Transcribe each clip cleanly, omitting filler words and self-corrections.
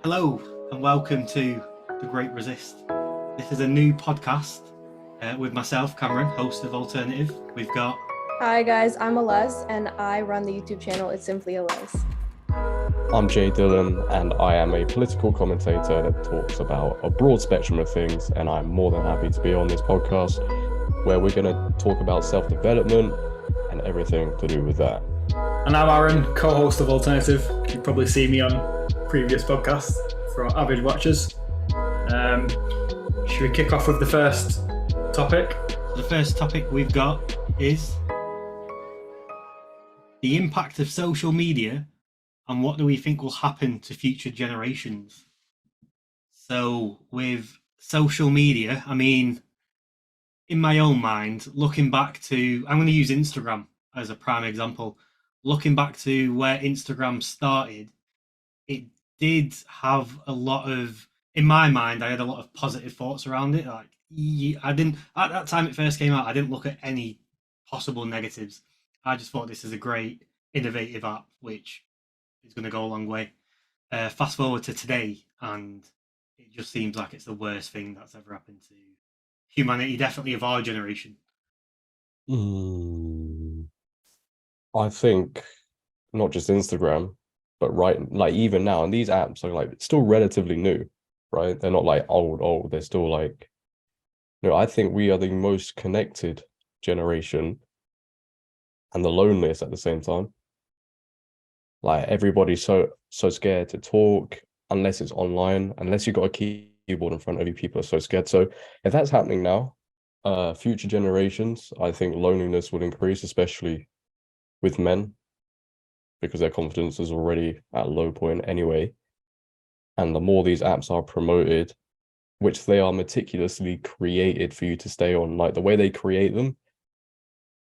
Hello and welcome to The Great Resist. This is a new podcast with myself, Cameron, host of Alt-ernative. We've got Hi guys, I'm Alez and I run the YouTube channel It's Simply Alez. I'm Jay Dillon and I am a political commentator that talks about a broad spectrum of things, and I'm more than happy to be on this podcast where we're going to talk about self-development and everything to do with that. And I'm Aaron, co-host of Alt-ernative. You've probably seen me on previous podcasts for our avid watchers. Should we kick off with the first topic? The first topic we've got is the impact of social media and what do we think will happen to future generations. So with social media, I mean, in my own mind, looking back to, I'm going to use Instagram as a prime example. Looking back to where Instagram started, it did have a lot of, in my mind, I had a lot of positive thoughts around it. Like, I didn't, at that time it first came out, I didn't look at any possible negatives. I just thought this is a great, innovative app, which is going to go a long way. Fast forward to today, and it just seems like it's the worst thing that's ever happened to humanity, definitely of our generation. I think not just Instagram, but even now, and these apps are like still relatively new, right? They're not like old. They're still like, I think we are the most connected generation and the loneliest at the same time. Like everybody's so scared to talk unless it's online, unless you've got a keyboard in front of you, people are so scared. So if that's happening now, future generations, I think loneliness would increase, especially with men, because their confidence is already at a low point anyway. And the more these apps are promoted, which they are meticulously created for you to stay on, like the way they create them,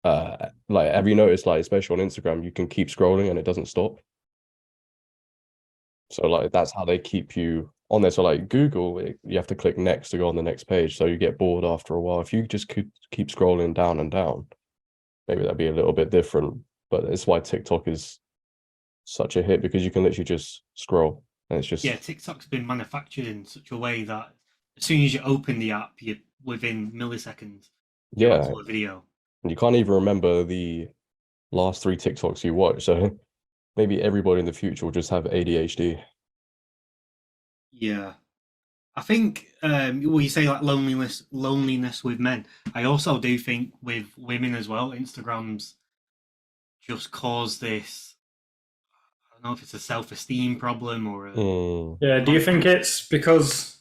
like have you noticed, like especially on Instagram, you can keep scrolling and it doesn't stop. So like that's how they keep you on there. So like Google, you have to click next to go on the next page, so you get bored after a while. If you just could keep scrolling down and down, maybe that'd be a little bit different. But it's why TikTok is such a hit, because you can literally just scroll and it's just, Yeah, TikTok's been manufactured in such a way that as soon as you open the app, you're within milliseconds, you're yeah, onto a video. and you can't even remember the last 3 TikToks you watched. So maybe everybody in the future will just have ADHD. Yeah. I think well, you say like loneliness with men. I also do think with women as well, Instagram's just caused this, I don't know if it's a self-esteem problem or Yeah, do you think it's because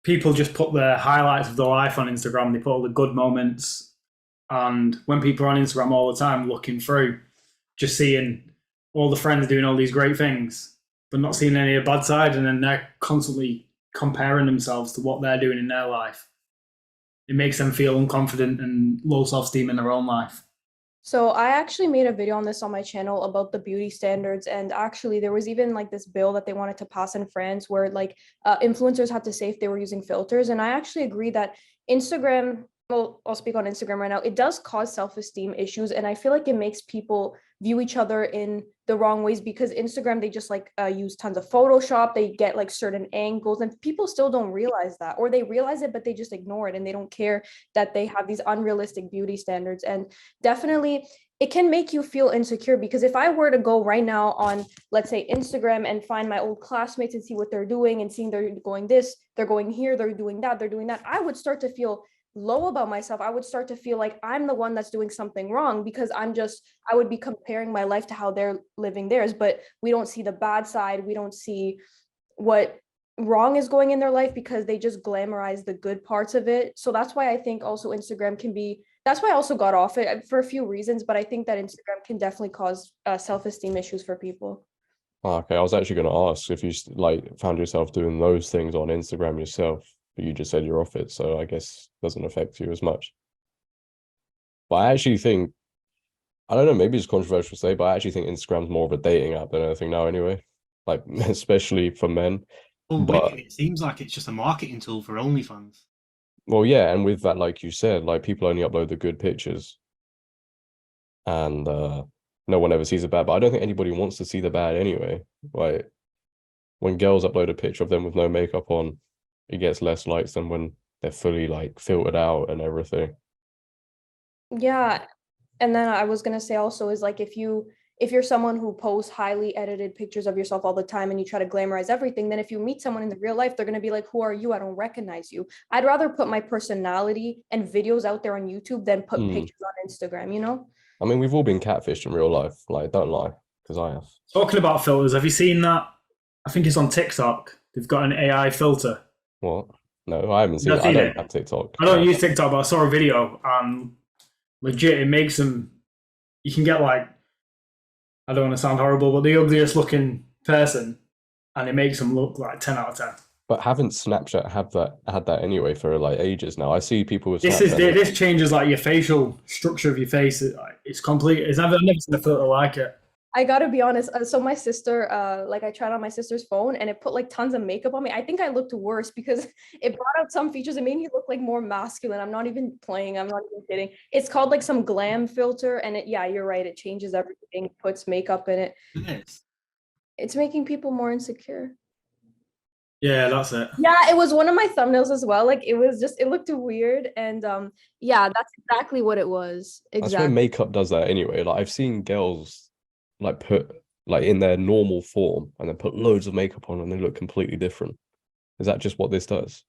people just put their highlights of their life on Instagram, they put all the good moments, and when people are on Instagram all the time looking through, just seeing all the friends doing all these great things, but not seeing any of the bad side, and then they're constantly comparing themselves to what they're doing in their life. It makes them feel unconfident and low self-esteem in their own life. So I actually made a video on this on my channel about the beauty standards, and actually there was even like this bill that they wanted to pass in France where like influencers had to say if they were using filters. And I actually agree that Instagram, well, I'll speak on Instagram right now, it does cause self-esteem issues, and I feel like it makes people view each other in the wrong ways, because Instagram, they just like use tons of Photoshop, they get like certain angles, and people still don't realize that, or they realize it but they just ignore it and they don't care that they have these unrealistic beauty standards. And definitely it can make you feel insecure, because if I were to go right now on, let's say, Instagram and find my old classmates and see what they're doing and seeing they're going this, they're going here, they're doing that, I would start to feel low about myself. I would start to feel like I'm the one that's doing something wrong, because I would be comparing my life to how they're living theirs. But we don't see the bad side. We don't see what wrong is going in their life, because they just glamorize the good parts of it. So that's why I think also Instagram can be, that's why I also got off it for a few reasons, but I think that Instagram can definitely cause self-esteem issues for people. Okay, I was actually going to ask if you like found yourself doing those things on Instagram yourself, but you just said you're off it, so I guess it doesn't affect you as much. But I actually think, I don't know, maybe it's controversial to say, but I actually think Instagram's more of a dating app than anything now anyway. Like, especially for men. Well, But, women, it seems like it's just a marketing tool for OnlyFans. well, yeah, and with that, like you said, like people only upload the good pictures. And no one ever sees the bad, but I don't think anybody wants to see the bad anyway. Like, when girls upload a picture of them with no makeup on, it gets less likes than when they're fully like filtered out and everything. Yeah, and then I was gonna say also is like if you're someone who posts highly edited pictures of yourself all the time and you try to glamorize everything, then if you meet someone in the real life, they're gonna be like, "Who are you? I don't recognize you." I'd rather put my personality and videos out there on YouTube than put Hmm. pictures on Instagram, you know? I mean, we've all been catfished in real life. Like, don't lie, because I have. Talking about filters, have you seen that? I think it's on TikTok. They've got an AI filter. What? No, I haven't seen You've it. I seen don't it? have TikTok. I don't No. use TikTok, but I saw a video and legit, it makes them. You can get like, I don't want to sound horrible, but the ugliest looking person, and it makes them look like 10 out of 10. But haven't Snapchat had that anyway for like ages now? I see people with This Snapchat. this changes like your facial structure of your face. It's complete. I've never seen a filter like it. I gotta be honest. So my sister, like I tried on my sister's phone and it put like tons of makeup on me. I think I looked worse because it brought out some features. It made me look like more masculine. I'm not even playing. I'm not even kidding. It's called like some glam filter, and yeah, you're right. It changes everything. Puts makeup in it. It is. It's making people more insecure. Yeah, that's it. Yeah, it was one of my thumbnails as well. Like it was just, it looked weird, and yeah, that's exactly what it was. I swear Exactly. makeup does that anyway. Like I've seen girls like put like in their normal form and then put loads of makeup on and they look completely different. Is that just what this does?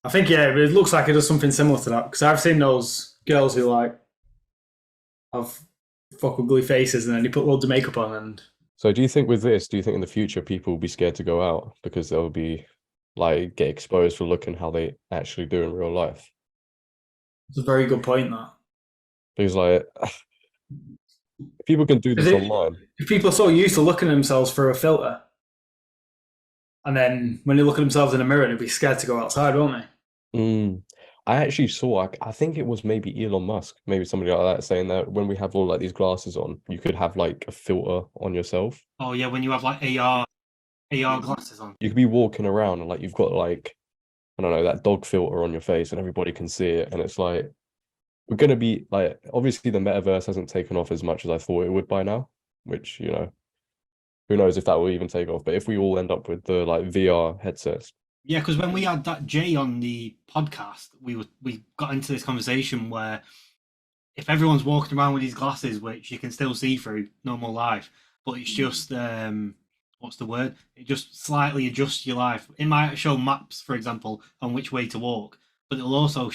I think it looks like it does something similar to that because I've seen those girls who like have fuck ugly faces and then they put loads of makeup on and. So do you think with this, do you think in the future people will be scared to go out because they'll be like get exposed for looking how they actually do in real life? It's a very good point, that. Because like people can do this online. If people are so used to looking at themselves through a filter, and then when they look at themselves in a mirror, they'd be scared to go outside, won't they? I actually saw, I think it was maybe Elon Musk, maybe somebody like that, saying that when we have all like these glasses on, you could have like a filter on yourself. Oh yeah, when you have like AR glasses on. You could be walking around and like you've got like, I don't know, that dog filter on your face and everybody can see it. And it's like, we're going to be like, obviously the metaverse hasn't taken off as much as I thought it would by now, which, you know, who knows if that will even take off. But if we all end up with the like VR headsets. Yeah, because when we had that Jay on the podcast, we got into this conversation where if everyone's walking around with these glasses, which you can still see through normal life, but it's just what's the word? It just slightly adjusts your life. It might show maps, for example, on which way to walk, but it'll also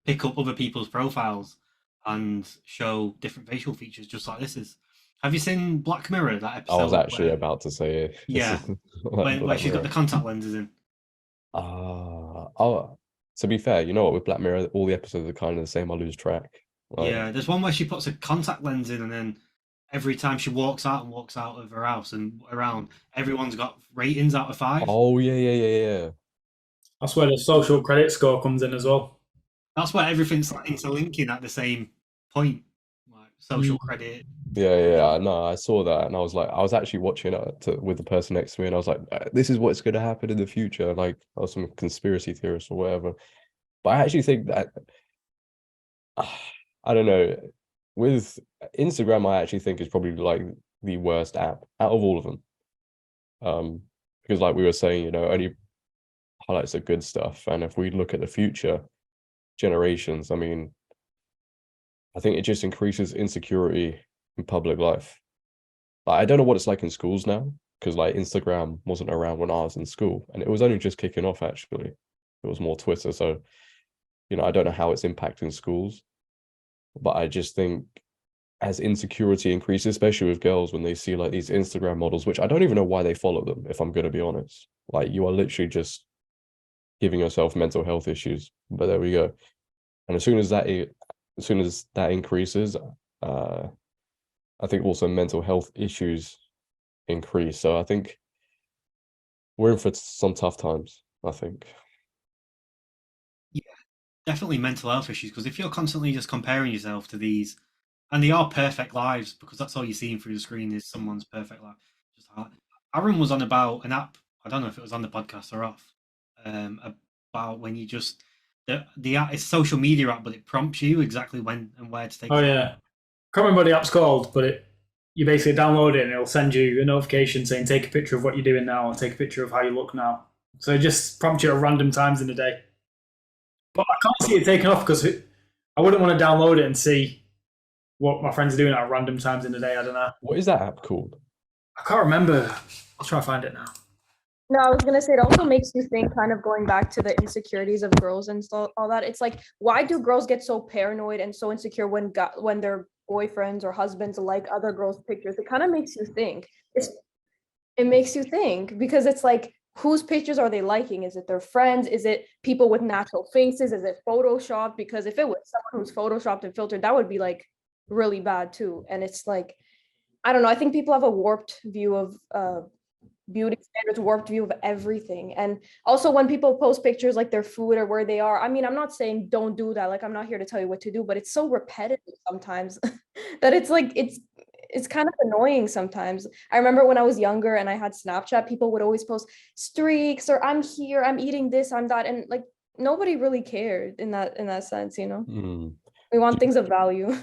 pick up other people's profiles and show different facial features, just like this is. Have you seen Black Mirror, that episode? I was actually about to say it. Yeah, where she's got the contact lenses in. To be fair, you know what, with Black Mirror, all the episodes are kind of the same. I lose track. Like, yeah, there's one where she puts a contact lens in, and then every time she walks out of her house and around, everyone's got ratings out of 5. Oh yeah. That's where the social credit score comes in as well. That's where everything's like interlinking at the same point, like social credit. Yeah. No, I saw that, and I was like, I was actually watching it with the person next to me, and I was like, this is what's going to happen in the future. Like, I was some conspiracy theorist or whatever. But I actually think that I don't know. With Instagram, I actually think is probably like the worst app out of all of them. Because like we were saying, you know, only highlights the good stuff. And if we look at the future generations, I mean, I think it just increases insecurity in public life. Like, I don't know what it's like in schools now, because like Instagram wasn't around when I was in school, and it was only just kicking off actually. It was more Twitter, so you know, I don't know how it's impacting schools. But I just think as insecurity increases, especially with girls, when they see like these Instagram models, which I don't even know why they follow them, if I'm going to be honest. Like, you are literally just giving yourself mental health issues. But there we go. And as soon as that increases, I think also mental health issues increase. So I think we're in for some tough times, I think. Definitely mental health issues, because if you're constantly just comparing yourself to these, and they are perfect lives, because that's all you're seeing through the screen is someone's perfect life. Just Aaron was on about an app. I don't know if it was on the podcast or off. About when you just the app, it's a social media app, but it prompts you exactly when and where to take. Oh yeah, can't remember what the app's called, but you basically download it and it'll send you a notification saying take a picture of what you're doing now or take a picture of how you look now. So it just prompts you at random times in the day. But I can't see it taken off because I wouldn't want to download it and see what my friends are doing at random times in the day. I don't know. What is that app called? I can't remember. I'll try to find it now. No, I was gonna say it also makes you think, kind of going back to the insecurities of girls and all that. It's like, why do girls get so paranoid and so insecure when their boyfriends or husbands like other girls' pictures? It kind of makes you think. It makes you think because it's like, whose pictures are they liking? Is it their friends? Is it people with natural faces? Is it Photoshopped? Because if it was someone who's Photoshopped and filtered, that would be like really bad too. And it's like, I don't know. I think people have a warped view of beauty standards, warped view of everything. And also when people post pictures like their food or where they are, I mean, I'm not saying don't do that, like I'm not here to tell you what to do, but it's so repetitive sometimes that it's like it's kind of annoying sometimes. I remember when I was younger and I had Snapchat, people would always post streaks or I'm here, I'm eating this, I'm that, and like nobody really cared in that sense, you know. We want things of value.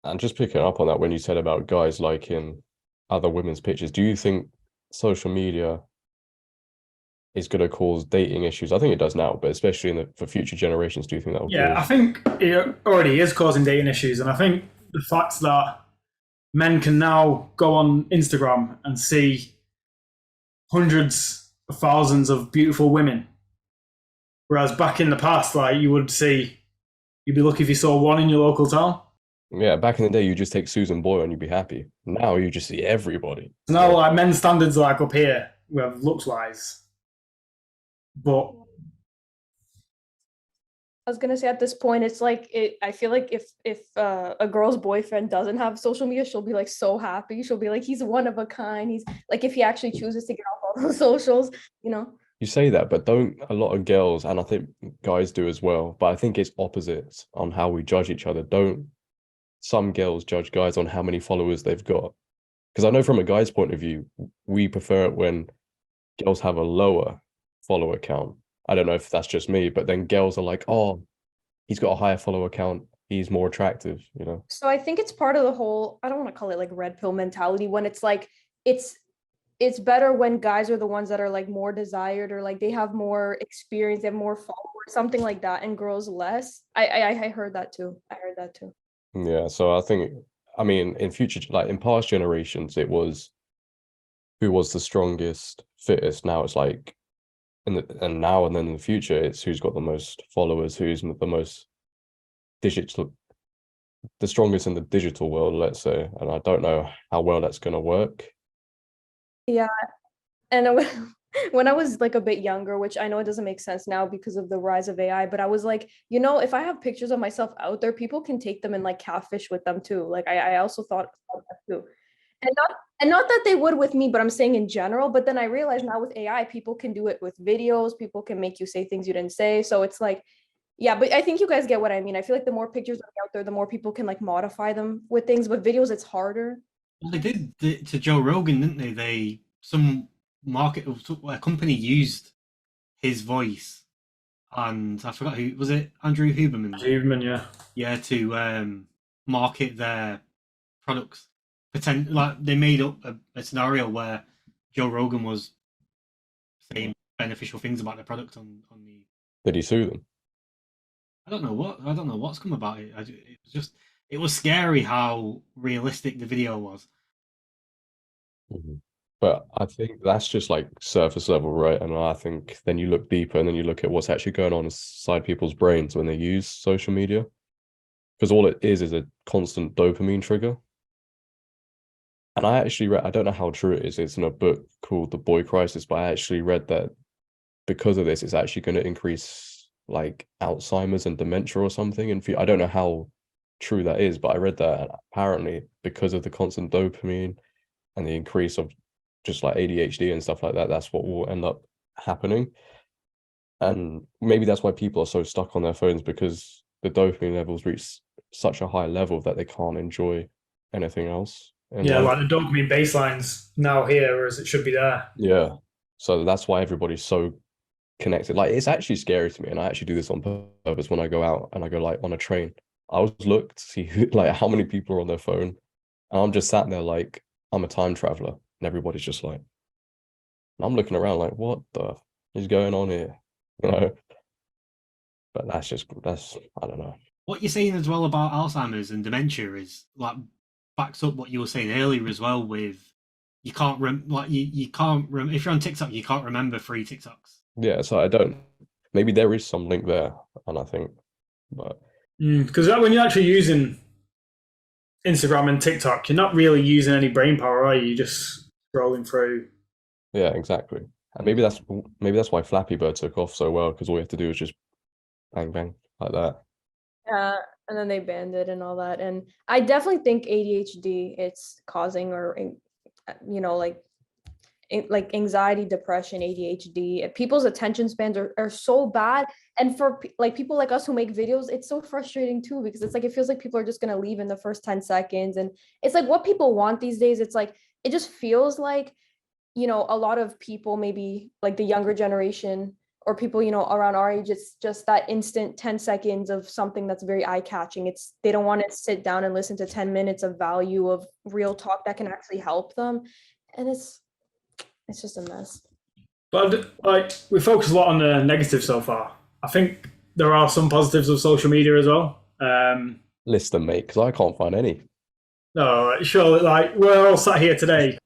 And just picking up on that, when you said about guys liking other women's pictures, do you think social media is going to cause dating issues? I think it does now, but especially for future generations, do you think that will I think it already is causing dating issues. And I think the fact that men can now go on Instagram and see hundreds of thousands of beautiful women, whereas back in the past, like you'd be lucky if you saw one in your local town. Yeah, back in the day, you just take Susan Boyle and you'd be happy. Now you just see everybody. Now, like men's standards are like up here, with looks wise. But I was gonna say at this point, it's like I feel like if a girl's boyfriend doesn't have social media, she'll be like so happy. She'll be like, he's one of a kind. He's like, if he actually chooses to get off all those socials, you know. You say that, but don't a lot of girls, and I think guys do as well, but I think it's opposites on how we judge each other. Don't some girls judge guys on how many followers they've got? Because I know from a guy's point of view, we prefer it when girls have a lower follower count. I don't know if that's just me, but then girls are like, oh, he's got a higher follower count, he's more attractive, you know. So I think it's part of the whole, I don't want to call it like red pill mentality, when it's like it's better when guys are the ones that are like more desired, or like they have more experience, they have more followers, something like that, and girls less. I heard that too. Yeah, so I mean, in future, like in past generations, it was who was the strongest, fittest. Now it's like, and now and then in the future, it's who's got the most followers, who's the most digital, the strongest in the digital world, let's say. And I don't know how well that's going to work. Yeah, and when I was like a bit younger, which I know it doesn't make sense now because of the rise of AI, but I was like, you know, if I have pictures of myself out there, people can take them and like catfish with them too. Like I also thought of that too. And not that they would with me, but I'm saying in general. But then I realized now with AI, people can do it with videos, people can make you say things you didn't say. So it's like, yeah, but I think you guys get what I mean. I feel like the more pictures are out there, the more people can like modify them with things, but videos, it's harder. Well, they did to Joe Rogan, didn't they? Some a company used his voice, and I forgot who was it. Andrew Huberman. Yeah. Yeah, to market their products. Like they made up a scenario where Joe Rogan was saying beneficial things about the product on the. Did he sue them? I don't know what's come about it. It was scary how realistic the video was. But I think that's just like surface level, right? And I think then you look deeper and then you look at what's actually going on inside people's brains when they use social media. Because all it is a constant dopamine trigger. And I actually read, I don't know how true it is, it's in a book called The Boy Crisis, but I actually read that because of this, it's actually going to increase like Alzheimer's and dementia or something. And I don't know how true that is, but I read that apparently because of the constant dopamine and the increase of just like ADHD and stuff like that, that's what will end up happening. And maybe that's why people are so stuck on their phones, because the dopamine levels reach such a high level that they can't enjoy anything else. Yeah, like the dopamine baseline's now here, whereas it should be there. Yeah. So that's why everybody's so connected. Like, it's actually scary to me, and I actually do this on purpose when I go out and I go like on a train. I always look to see who, like how many people are on their phone, And I'm just sat there like I'm a time traveler, and everybody's just like, I'm looking around like, what the is going on here? You know? But that's I don't know. What you're saying as well about Alzheimer's and dementia is like backs up what you were saying earlier as well. With you can't you can't if you're on TikTok you can't remember 3 TikToks. Yeah, so I don't. Maybe there is some link there, and I think, but Because when you're actually using Instagram and TikTok, you're not really using any brain power, are you? You're just scrolling through. yeah, exactly. And maybe that's why Flappy Bird took off so well, because all you have to do is just bang bang like that. Yeah, and then they banned it and all that. And I definitely think ADHD it's causing, or like anxiety, depression, ADHD. People's attention spans are so bad. And for like people like us who make videos, it's so frustrating too, because it's like it feels like people are just gonna leave in the first 10 seconds. And it's like what people want these days. It's like it just feels like, a lot of people, maybe like the younger generation or people, around our age, it's just that instant 10 seconds of something that's very eye-catching. They don't want to sit down and listen to 10 minutes of value of real talk that can actually help them. And it's just a mess. But like we focus a lot on the negative so far. I think there are some positives of social media as well. List them, mate, because I can't find any. No, sure. Like we're all sat here today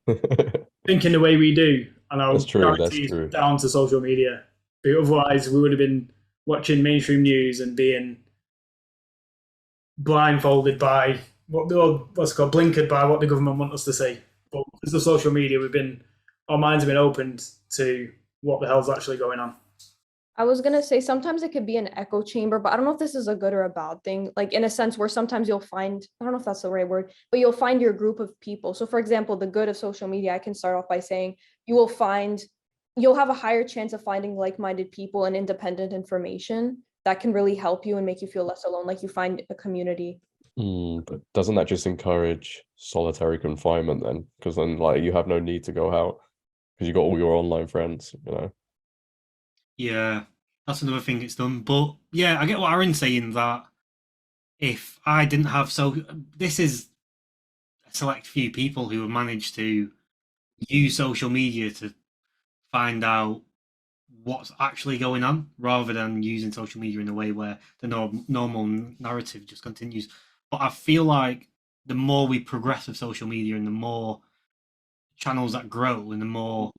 thinking the way we do, and That's true. That's true. Down to social media. But otherwise, we would have been watching mainstream news and being blindfolded by what's it called, blinkered by what the government want us to see. But because of social media, our minds have been opened to what the hell's actually going on. I was going to say sometimes it could be an echo chamber, but I don't know if this is a good or a bad thing. Like in a sense where sometimes you'll find, I don't know if that's the right word, but you'll find your group of people. So for example, the good of social media, I can start off by saying you'll have a higher chance of finding like-minded people and independent information that can really help you and make you feel less alone. Like you find a community. But doesn't that just encourage solitary confinement then? Because then like you have no need to go out because you got all your online friends, Yeah, that's another thing it's done. But yeah, I get what Aaron's saying that if I didn't have this is a select few people who have managed to use social media to find out what's actually going on rather than using social media in a way where the normal narrative just continues. But I feel like the more we progress with social media and the more channels that grow and the more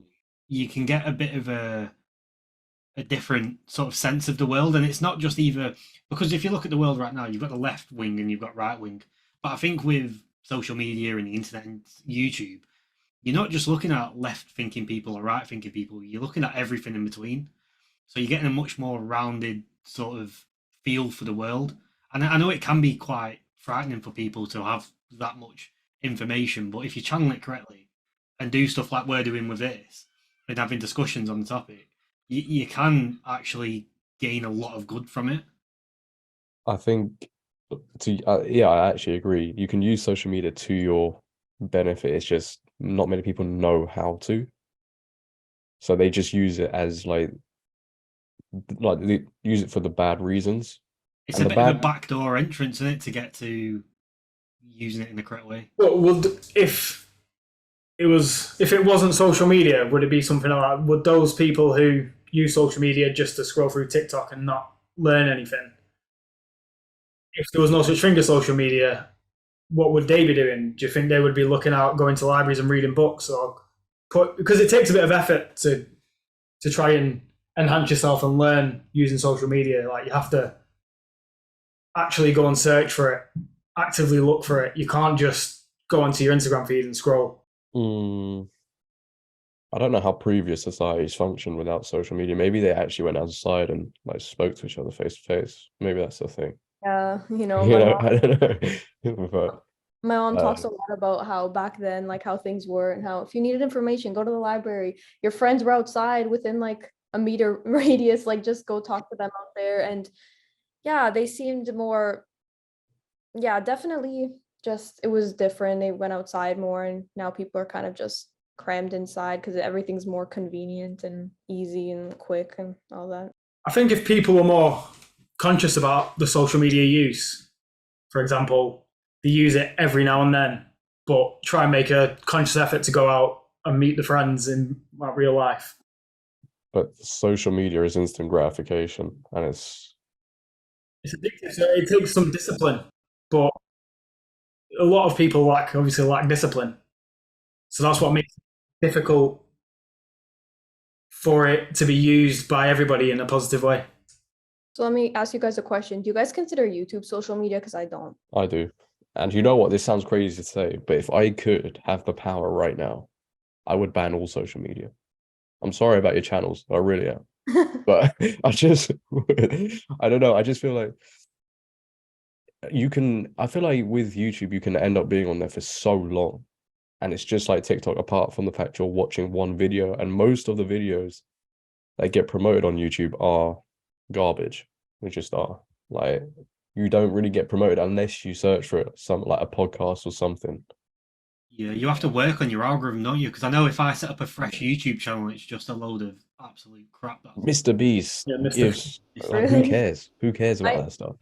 you can get a bit of a different sort of sense of the world. And it's not just either, because if you look at the world right now, you've got the left wing and you've got right wing. But I think with social media and the internet and YouTube, you're not just looking at left thinking people or right thinking people, you're looking at everything in between. So you're getting a much more rounded sort of feel for the world. And I know it can be quite frightening for people to have that much information, but if you channel it correctly and do stuff like we're doing with this and having discussions on the topic, you can actually gain a lot of good from it. I think yeah, I actually agree. You can use social media to your benefit. It's just not many people know how to. So they just use it as like they use it for the bad reasons. It's a bit of a backdoor entrance in it to get to using it in the correct way. Well, if it wasn't social media, would it be something like that? Would those people who use social media just to scroll through TikTok and not learn anything, if there was no such thing as social media, what would they be doing? Do you think they would be looking out, going to libraries and reading books, because it takes a bit of effort to try and enhance yourself and learn using social media. Like you have to actually go and search for it, actively look for it. You can't just go onto your Instagram feed and scroll. I don't know how previous societies functioned without social media. Maybe they actually went outside and like spoke to each other face to face. Maybe that's the thing. Yeah, I don't know. But, my mom talks a lot about how back then, like how things were and how if you needed information, go to the library. Your friends were outside within like a meter radius, like just go talk to them out there. And yeah, they seemed more, yeah, definitely just, it was different. They went outside more and now people are kind of just crammed inside because everything's more convenient and easy and quick and all that. I think if people were more conscious about the social media use, for example, they use it every now and then, but try and make a conscious effort to go out and meet the friends in like, real life. But social media is instant gratification, and It's addictive, so it takes some discipline, but a lot of people obviously lack discipline. So that's what makes it difficult for it to be used by everybody in a positive way. So let me ask you guys a question. Do you guys consider YouTube social media? Because I don't. I do. And you know what? This sounds crazy to say, but if I could have the power right now, I would ban all social media. I'm sorry about your channels, I really am. But I don't know. I just feel like I feel like with YouTube, you can end up being on there for so long. And it's just like TikTok, apart from the fact you're watching one video, and most of the videos that get promoted on YouTube are garbage. They just are. Like, you don't really get promoted unless you search for it, like a podcast or something. Yeah, you have to work on your algorithm, don't you? Because I know if I set up a fresh YouTube channel, it's just a load of absolute crap. Mr. Beast Yeah, Mr. gives, Beast. like, who cares? Who cares about that stuff?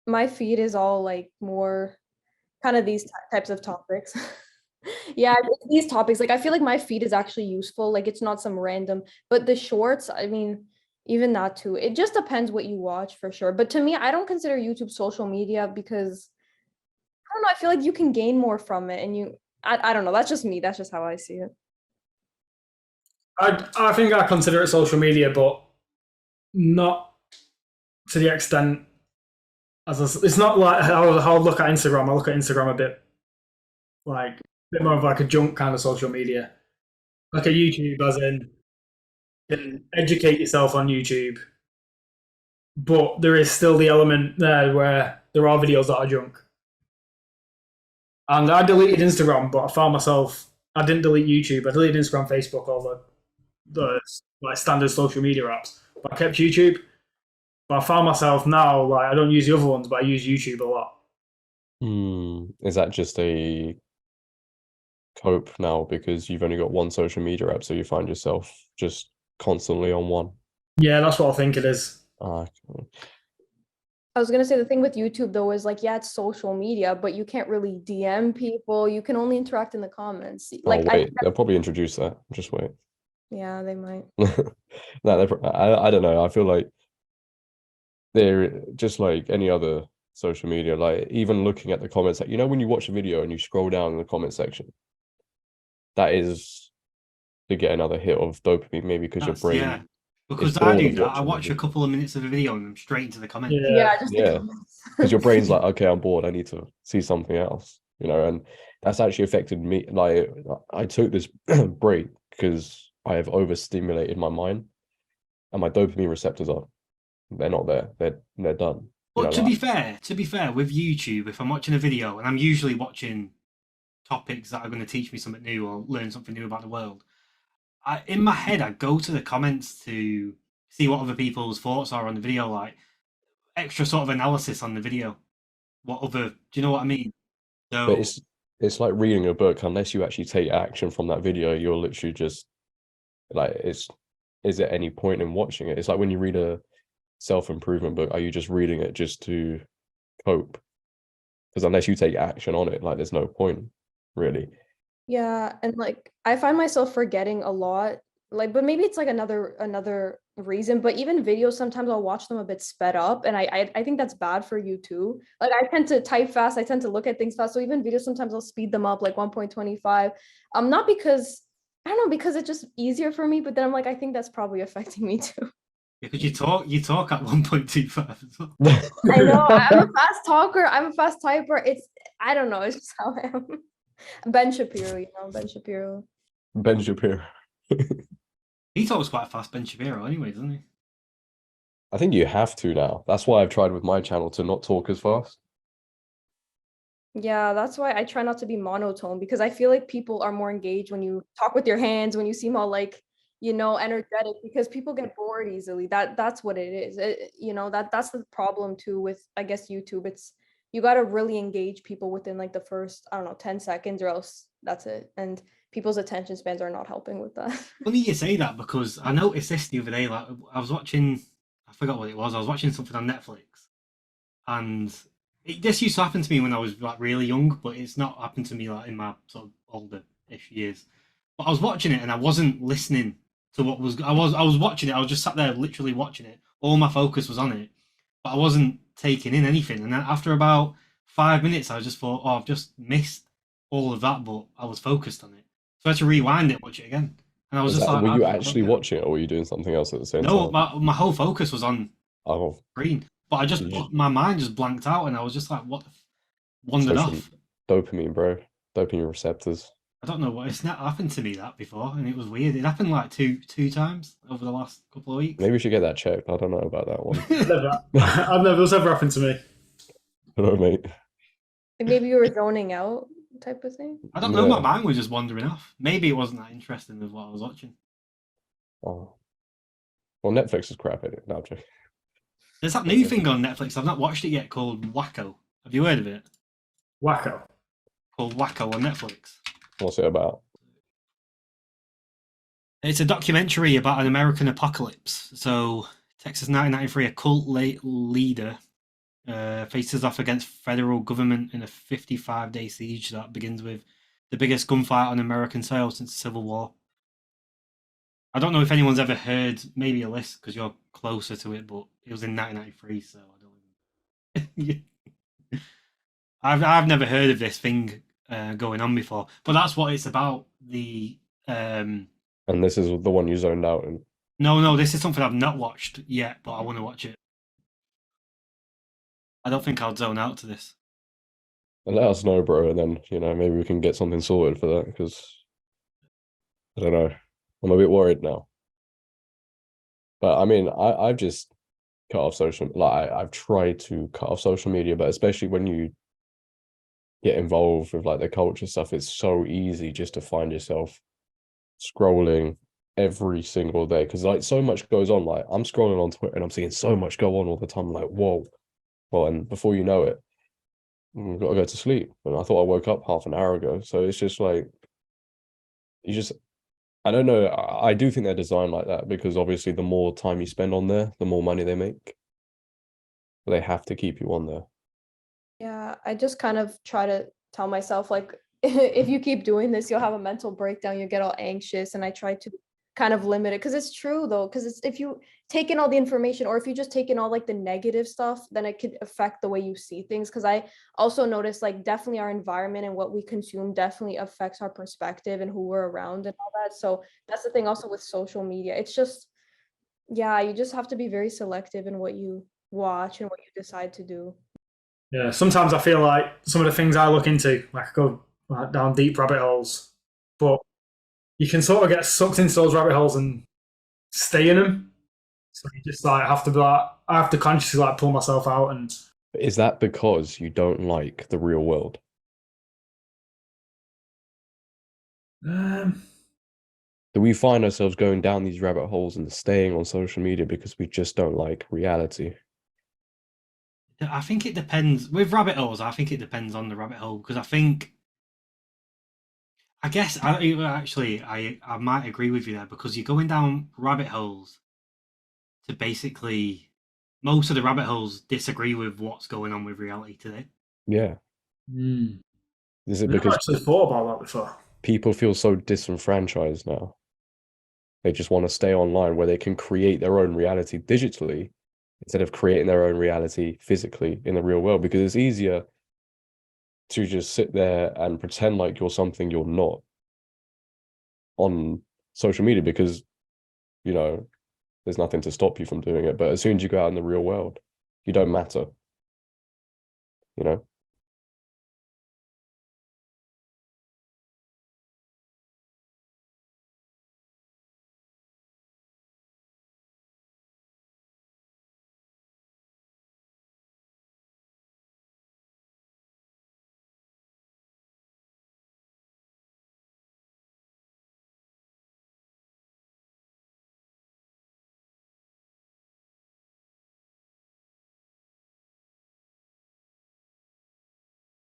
My feed is all like more kind of these types of topics. Yeah, it's these topics. Like I feel like my feed is actually useful. Like it's not some random, but the shorts, I mean, even that too. It just depends what you watch for sure. But to me, I don't consider YouTube social media because I don't know, I feel like you can gain more from it and I don't know. That's just me. That's just how I see it. I think I consider it social media, but not to the extent it's not like how I look at Instagram. I look at Instagram a bit more of like a junk kind of social media. Like a YouTube, as in you can educate yourself on YouTube, but there is still the element there where there are videos that are junk. And I deleted Instagram, but I found myself I didn't delete YouTube. I deleted Instagram, Facebook, all the like standard social media apps. But I kept YouTube. But I found myself now like I don't use the other ones, but I use YouTube a lot. Is that just a cope now because you've only got one social media app, so you find yourself just constantly on one? Yeah, that's what I think it is. Okay. I was gonna say the thing with YouTube though is like, yeah, it's social media, but you can't really DM people. You can only interact in the comments. Like, wait, they'll probably introduce that. Just wait. Yeah, they might. No, I don't know. I feel like they're just like any other social media. Like even looking at the comments, like when you watch a video and you scroll down in the comment section, that is to get another hit of dopamine, maybe because your brain. Yeah. Because I do that. I watch a couple of minutes of a video and I'm straight into the comments. Yeah, just the comments. Because your brain's like, okay, I'm bored. I need to see something else, and that's actually affected me. Like I took this break because I have overstimulated my mind, and my dopamine receptors they're not there. They're done. But to be fair, with YouTube, if I'm watching a video and I'm usually watching topics that are going to teach me something new or learn something new about the world, in my head I go to the comments to see what other people's thoughts are on the video, like extra sort of analysis on the video. Do you know what I mean? So, but it's like reading a book. Unless you actually take action from that video, you're literally just like, is there any point in watching it? It's like when you read a self-improvement book, are you just reading it just to cope? Because unless you take action on it, like there's no point really. Yeah, and like I find myself forgetting a lot. Like, but maybe it's like another reason. But even videos, sometimes I'll watch them a bit sped up, and I think that's bad for you too. Like I tend to type fast, I tend to look at things fast. So even videos, sometimes I'll speed them up, like 1.25. Not because I don't know, because it's just easier for me. But then I'm like, I think that's probably affecting me too. Yeah, because you talk at 1.25 as well. I know. I'm a fast talker. I'm a fast typer. I don't know. It's just how I am. Ben Shapiro, Ben Shapiro. Ben Shapiro. He talks quite fast, Ben Shapiro, anyway, doesn't he? I think you have to now. That's why I've tried with my channel to not talk as fast. Yeah, that's why I try not to be monotone, because I feel like people are more engaged when you talk with your hands, when you seem all like, energetic, because people get bored easily. That's what it is. That's the problem too with, I guess, YouTube. It's you got to really engage people within like the first, I don't know, 10 seconds, or else that's it. And people's attention spans are not helping with that. Funny you say that, because I noticed this the other day. Like I was watching, I forgot what it was. I was watching something on Netflix, and This used to happen to me when I was like really young, but it's not happened to me like in my sort of older-ish years. But I was watching it and I wasn't listening to what was. I was watching it. I was just sat there, literally watching it. All my focus was on it, but I wasn't taking in anything. And then after about 5 minutes, I just thought, oh, I've just missed all of that, but I was focused on it. So I had to rewind it, watch it again, and I was Was just that, like, were you I don't actually get it. watching it or were you doing something else at the same No, time? my whole focus was on Oh, screen, but I just did you my mind just blanked out, and I was just like, what? Wandered social off. dopamine, bro? Dopamine receptors. I don't know what it's not happened to me that before, and it was weird. It happened like two times over the last couple of weeks. Maybe we should get that checked. I don't know about that one. I've never, that's ever happened to me. I don't know, mate. Like maybe you were zoning out type of thing. I don't know. My Yeah. mind was just wandering off. Maybe it wasn't that interesting as what I was watching. Oh. Well, Netflix is crap at it. No, I'm joking. There's that new thing on Netflix. I've not watched it yet called Wacko. Have you heard of it? Wacko. Called Wacko on Netflix. What's it about? It's a documentary about an American apocalypse. So, Texas 1993, a cult leader faces off against federal government in a 55-day siege that begins with the biggest gunfight on American soil since the Civil War. I don't know if anyone's ever heard, maybe a list because you're closer to it, but it was in 1993, so I don't even. I've never heard of this thing going on before, but that's what it's about. And this is the one you zoned out in. No, this is something I've not watched yet, but I want to watch it. I don't think I'll zone out to this. And let us know, bro, and then maybe we can get something sorted for that because I don't know. I'm a bit worried now. But I mean, I've just cut off I've tried to cut off social media, but especially when you get involved with like the culture stuff, it's so easy just to find yourself scrolling every single day because like so much goes on. Like I'm scrolling on Twitter and I'm seeing so much go on all the time. I'm like, whoa. Well, and before you know it, I've got to go to sleep. And I thought I woke up half an hour ago. So it's just like I don't know. I do think they're designed like that because obviously the more time you spend on there, the more money they make. They have to keep you on there. Yeah, I just kind of try to tell myself like if you keep doing this, you'll have a mental breakdown, you get all anxious, and I try to kind of limit it because it's true though, because it's if you take in all the information or if you just take in all like the negative stuff, then it could affect the way you see things. Because I also noticed like definitely our environment and what we consume definitely affects our perspective and who we're around and all that. So that's the thing also with social media. It's just, yeah, you just have to be very selective in what you watch and what you decide to do. Yeah, sometimes I feel like some of the things I look into, like I go down deep rabbit holes, but you can sort of get sucked into those rabbit holes and stay in them. So you just like have to be like, I have to consciously like pull myself out. And Is that because you don't like the real world? Do we find ourselves going down these rabbit holes and staying on social media because we just don't like reality? I think it depends. With rabbit holes, I think it depends on the rabbit hole because I guess I might agree with you there because you're going down rabbit holes to basically most of the rabbit holes disagree with what's going on with reality today. Yeah. Is it I've never because actually thought about that before. people feel so disenfranchised now? They just want to stay online where they can create their own reality digitally instead of creating their own reality physically in the real world, because it's easier to just sit there and pretend like you're something you're not on social media because, there's nothing to stop you from doing it. But as soon as you go out in the real world, you don't matter,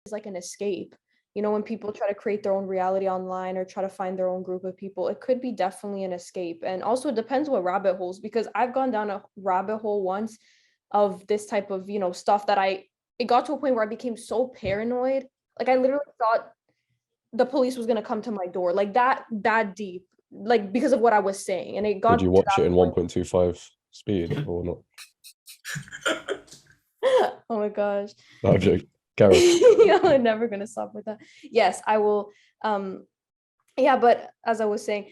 Is like an escape. When people try to create their own reality online or try to find their own group of people, it could be definitely an escape. And also it depends what rabbit holes, because I've gone down a rabbit hole once of this type of, stuff that I it got to a point where I became so paranoid. Like I literally thought the police was gonna come to my door, like that deep, like because of what I was saying. And it got Did you to watch that it in point. 1.25 speed or not? Oh my gosh. No, I'm joking. Gareth. I'm never gonna stop with that. Yes, I will. Yeah, but as I was saying,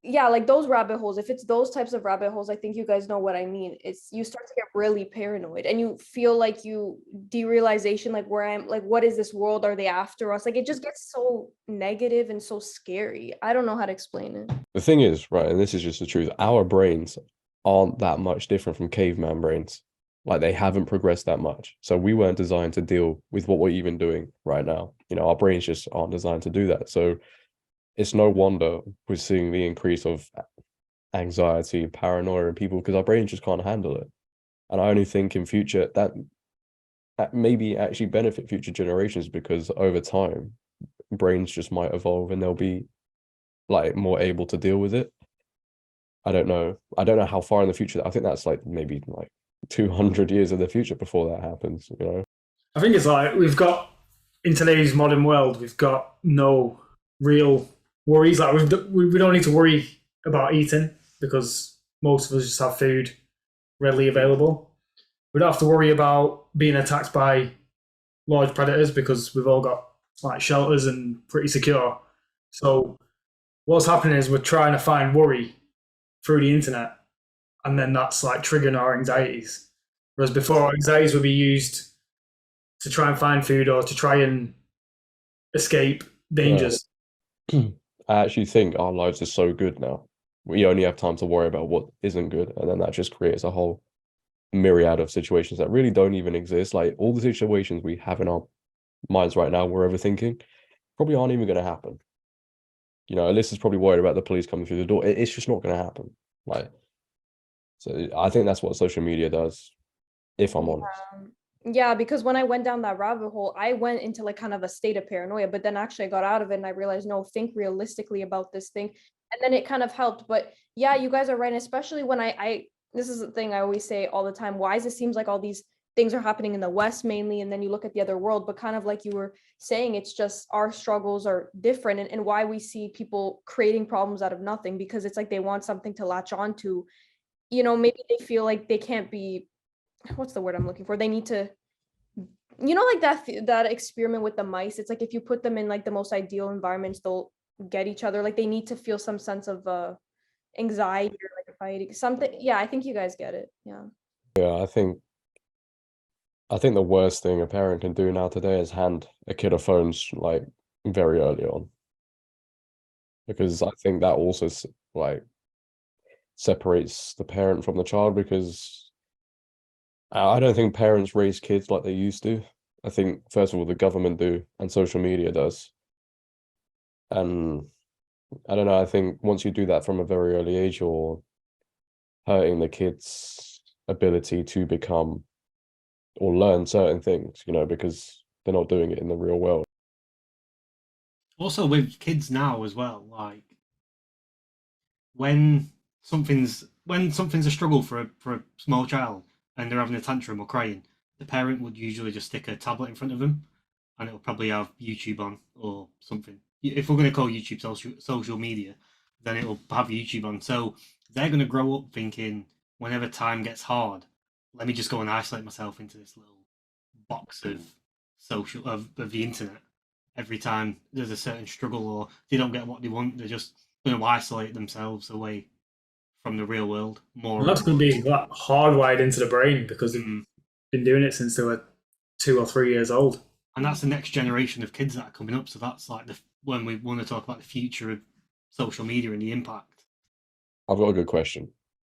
yeah, like those rabbit holes, if it's those types of rabbit holes, I think you guys know what I mean. It's you start to get really paranoid and you feel like you derealization, like where I'm, like what is this world, are they after us? Like it just gets so negative and so scary. I don't know how to explain it. The thing is, right, and this is just the truth, our brains aren't that much different from caveman brains. Like they haven't progressed that much. So we weren't designed to deal with what we're even doing right now. You know, our brains just aren't designed to do that. So it's no wonder we're seeing the increase of anxiety, paranoia in people because our brains just can't handle it. And I only think in future that maybe actually benefit future generations because over time brains just might evolve and they'll be like more able to deal with it. I don't know. I don't know how far in the future. I think that's like maybe like 200 years in the future before that happens, you know? I think it's like we've got in today's modern world, we've got no real worries. Like we don't need to worry about eating because most of us just have food readily available. We don't have to worry about being attacked by large predators because we've all got like shelters and pretty secure. So what's happening is we're trying to find worry through the internet, and then that's like triggering our anxieties. Whereas before, our anxieties would be used to try and find food or to try and escape dangers. I actually think our lives are so good now. We only have time to worry about what isn't good, and then that just creates a whole myriad of situations that really don't even exist. Like all the situations we have in our minds right now, we're overthinking, probably aren't even going to happen. You know, Alyssa's probably worried about the police coming through the door. It's just not going to happen. Like, so I think that's what social media does, if I'm honest. Yeah, because when I went down that rabbit hole, I went into like kind of a state of paranoia, but then actually I got out of it and I realized, no, think realistically about this thing. And then it kind of helped. But yeah, you guys are right. Especially when I this is the thing I always say all the time. Why is it seems like all these things are happening in the West mainly, and then you look at the other world, but kind of like you were saying, it's just our struggles are different, and why we see people creating problems out of nothing, because it's like they want something to latch on to. You know, maybe they feel like they can't be, what's the word I'm looking for? They need to, you know, like that experiment with the mice. It's like if you put them in like the most ideal environments, they'll get each other. Like they need to feel some sense of anxiety or like fighting something. Yeah, I think you guys get it. Yeah. Yeah, I think the worst thing a parent can do now today is hand a kid a phone like very early on, because I think that also like separates the parent from the child because I don't think parents raise kids like they used to. I think first of all the government do and social media does. And I don't know, I think once you do that from a very early age, you're hurting the kid's ability to become or learn certain things, you know, because they're not doing it in the real world. Also with kids now as well, like when something's a struggle for a small child and they're having a tantrum or crying, the parent would usually just stick a tablet in front of them, and it'll probably have YouTube on or something. If we're going to call YouTube social media, then it'll have YouTube on. So they're going to grow up thinking, whenever time gets hard, let me just go and isolate myself into this little box of of the internet. Every time there's a certain struggle or they don't get what they want, they're just going to isolate themselves away from the real world more And and that's going more. to be like, hardwired into the brain because they've been doing it since they were 2 or 3 years old. And that's the next generation of kids that are coming up. So that's like when we want to talk about the future of social media and the impact. I've got a good question.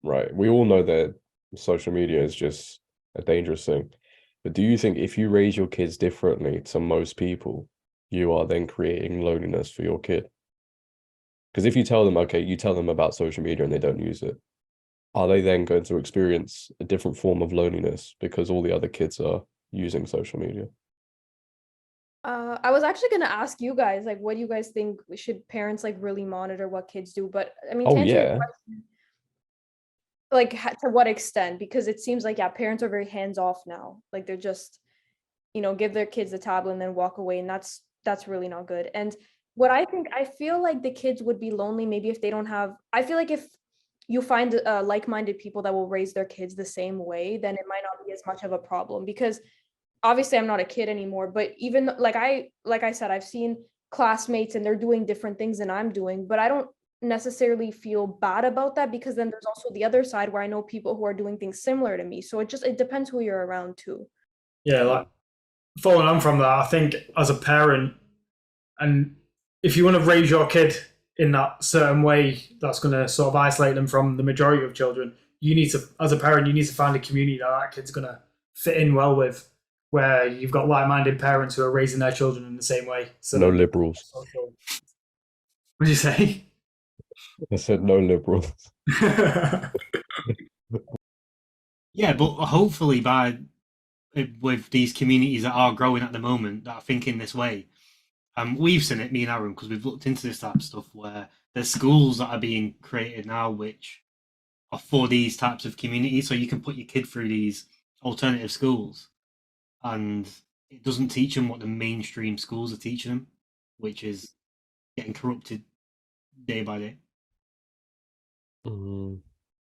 Right. We all know that social media is just a dangerous thing. But do you think if you raise your kids differently to most people, you are then creating loneliness for your kid? Because if you tell them, okay, you tell them about social media and they don't use it, are they then going to experience a different form of loneliness because all the other kids are using social media? I was actually gonna ask you guys, like, what do you guys think? Should parents like really monitor what kids do? But I mean, to Oh, answer your yeah. question, like to what extent? Because it seems like, yeah, parents are very hands off now. Like they're just give their kids a tablet and then walk away, and that's really not good. And what I feel like the kids would be lonely maybe if they don't have. I feel like if you find like-minded people that will raise their kids the same way, then it might not be as much of a problem, because obviously I'm not a kid anymore, but even like I said, I've seen classmates and they're doing different things than I'm doing, but I don't necessarily feel bad about that, because then there's also the other side where I know people who are doing things similar to me. So it depends who you're around too. Yeah, like following on from that, I think as a parent, and if you want to raise your kid in that certain way that's going to sort of isolate them from the majority of children, you need to, as a parent, you need to find a community that kid's going to fit in well with, where you've got like-minded parents who are raising their children in the same way. So No liberals. what do you say? I said no liberals. Yeah, but hopefully with these communities that are growing at the moment that are thinking this way, we've seen it, me and Aaron, because we've looked into this type of stuff where there's schools that are being created now which are for these types of communities, so you can put your kid through these alternative schools, and it doesn't teach them what the mainstream schools are teaching them, which is getting corrupted day by day.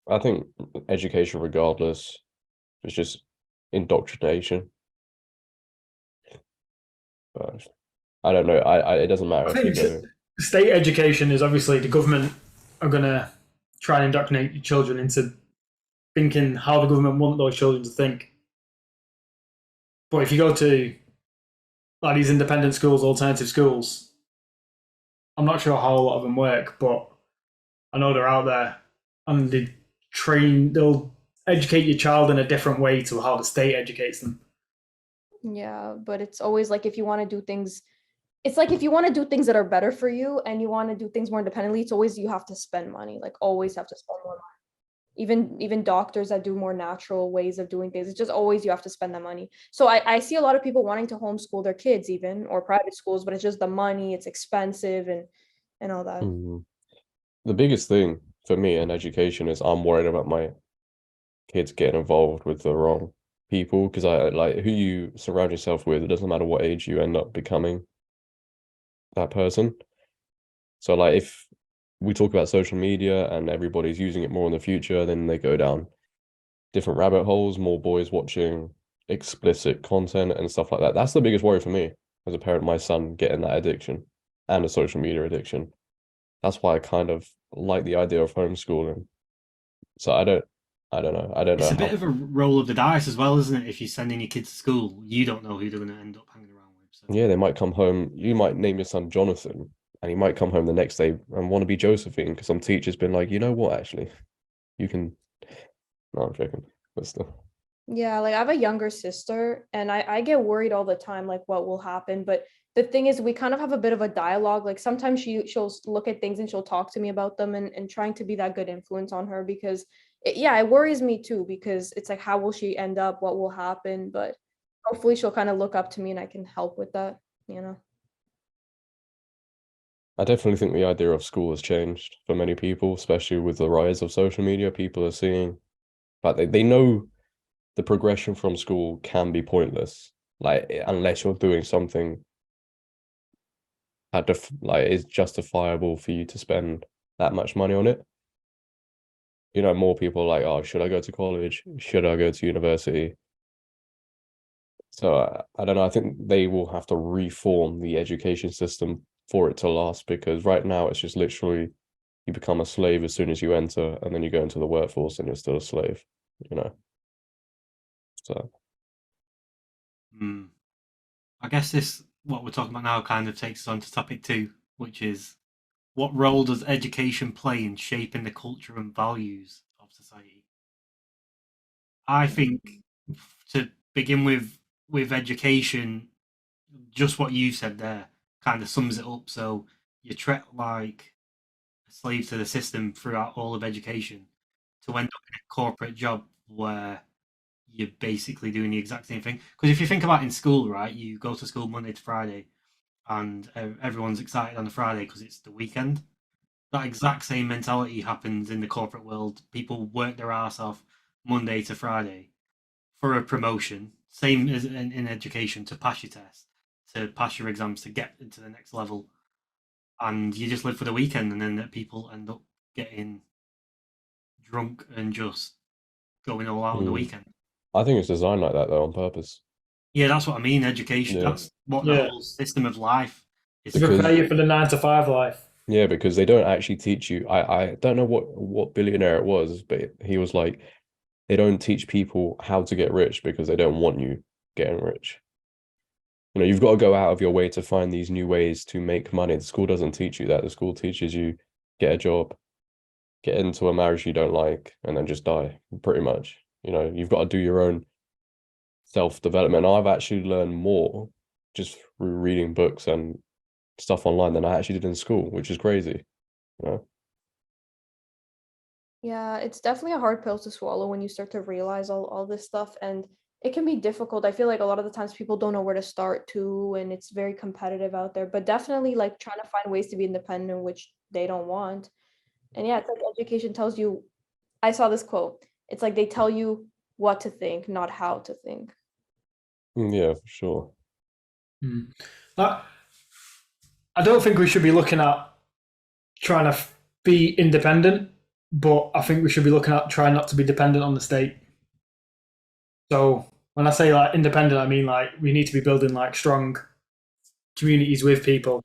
I think education, regardless, is just indoctrination. But I don't know. It doesn't matter I if you think go. state education is obviously the government are going to try and indoctrinate your children into thinking how the government want those children to think. But if you go to like these independent schools, alternative schools, I'm not sure how a lot of them work, but I know they're out there, and they'll educate your child in a different way to how the state educates them. Yeah, but it's always like if you want to do things, it's like if you want to do things that are better for you and you want to do things more independently, it's always you have to spend money, like always have to spend more money. Even doctors that do more natural ways of doing things, it's just always you have to spend that money. So I see a lot of people wanting to homeschool their kids, even, or private schools, but it's just the money, it's expensive, and all that. The biggest thing for me in education is I'm worried about my kids getting involved with the wrong people, because I like who you surround yourself with. It doesn't matter what age you end up becoming that person. So like if we talk about social media and everybody's using it more in the future, then they go down different rabbit holes, more boys watching explicit content and stuff like that. That's the biggest worry for me as a parent, my son getting that addiction and a social media addiction. That's why I kind of like the idea of homeschooling. So I don't know. I don't It's know a bit of a roll of the dice as well, isn't it? If you're sending your kids to school, you don't know who they're going to end up hanging around with. So. Yeah, they might come home. You might name your son Jonathan, and he might come home the next day and want to be Josephine because some teacher's been like, you know what, actually, you can. No, I'm joking. But still. Yeah, like I have a younger sister and I get worried all the time, like what will happen. But the thing is, we kind of have a bit of a dialogue. Like sometimes she'll look at things and she'll talk to me about them, and trying to be that good influence on her, because it worries me too, because it's like, how will she end up? What will happen? But hopefully she'll kind of look up to me and I can help with that, you know? I definitely think the idea of school has changed for many people, especially with the rise of social media. People are seeing, but they know the progression from school can be pointless, like unless you're doing something that like is justifiable for you to spend that much money on it. You know, more people are like, oh, should I go to college? Should I go to university? So I don't know. I think they will have to reform the education system for it to last, because right now it's just literally you become a slave as soon as you enter, and then you go into the workforce and you're still a slave, you know. So I guess what we're talking about now kind of takes us on to topic 2, which is what role does education play in shaping the culture and values of society? I think to begin with education, just what you said there kind of sums it up. So you're treated like a slave to the system throughout all of education to end up in a corporate job where you're basically doing the exact same thing. Because if you think about in school, right, you go to school Monday to Friday, and everyone's excited on the Friday because it's the weekend. That exact same mentality happens in the corporate world. People work their ass off Monday to Friday for a promotion, same as in education, to pass your test, to pass your exams, to get into the next level, and you just live for the weekend, and then people end up getting drunk and just going all out on the Mm. weekend. I think it's designed like that though, on purpose. Yeah, that's what I mean. Education. Yeah. That's what the Yeah. whole system of life is. To Because- prepare you for the 9 to 5 life. Yeah, because they don't actually teach you. I don't know what billionaire it was, but he was like, they don't teach people how to get rich because they don't want you getting rich. You know, you've got to go out of your way to find these new ways to make money. The school doesn't teach you that. The school teaches you get a job, get into a marriage you don't like, and then just die, pretty much. You know, you've got to do your own self-development. I've actually learned more just through reading books and stuff online than I actually did in school, which is crazy. You know? Yeah, it's definitely a hard pill to swallow when you start to realize all this stuff, and it can be difficult. I feel like a lot of the times people don't know where to start too, and it's very competitive out there. But definitely like trying to find ways to be independent, which they don't want. And yeah, it's like education tells you, I saw this quote. It's like they tell you what to think, not how to think. Yeah, for sure. I don't think we should be looking at trying to be independent, but I think we should be looking at trying not to be dependent on the state. So when I say like independent, I mean like we need to be building like strong communities with people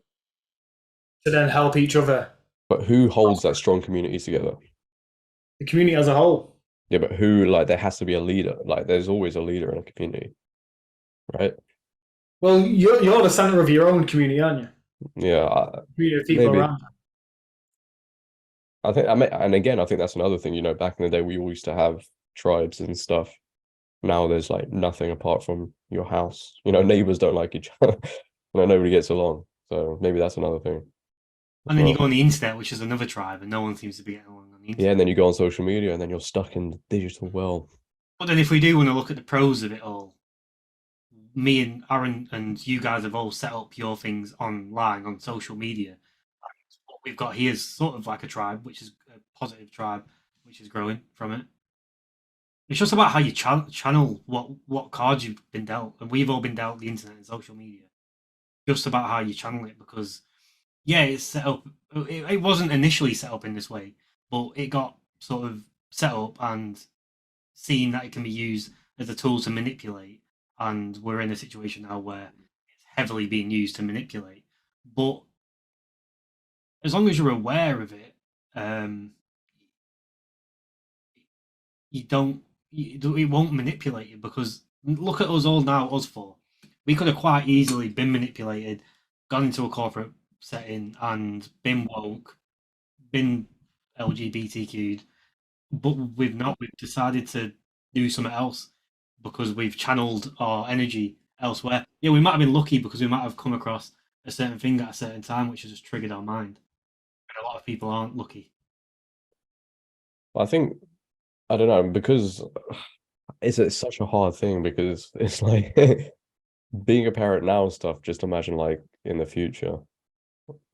to then help each other. But who holds that strong communities together? The community as a whole. Yeah, but who, like, there has to be a leader. Like, there's always a leader in a community, right? Well, you're the center of your own community, aren't you? Yeah, Community of people maybe. around. I think, and again, I think that's another thing. You know, back in the day, we all used to have tribes and stuff. Now there's like nothing apart from your house. You know, neighbors don't like each other. You know, nobody gets along. So maybe that's another thing. And then you go on the internet, which is another tribe, and no one seems to be getting along on the internet. Yeah, and then you go on social media, and then you're stuck in the digital world. But then if we do want to look at the pros of it all, me and Aaron and you guys have all set up your things online on social media. And what we've got here is sort of like a tribe, which is a positive tribe, which is growing from it. It's just about how you channel what cards you've been dealt, and we've all been dealt the internet and social media. Just about how you channel it, because yeah, it's set up. It wasn't initially set up in this way, but it got sort of set up and seen that it can be used as a tool to manipulate. And we're in a situation now where it's heavily being used to manipulate. But as long as you're aware of it, it won't manipulate you, because look at us all now, us four. We could have quite easily been manipulated, gone into a corporate setting and been woke, been LGBTQ'd, but we've not. We've decided to do something else because we've channeled our energy elsewhere. Yeah, we might have been lucky because we might have come across a certain thing at a certain time which has just triggered our mind. And a lot of people aren't lucky. I think, I don't know, because it's such a hard thing, because it's like being a parent now and stuff, just imagine like in the future.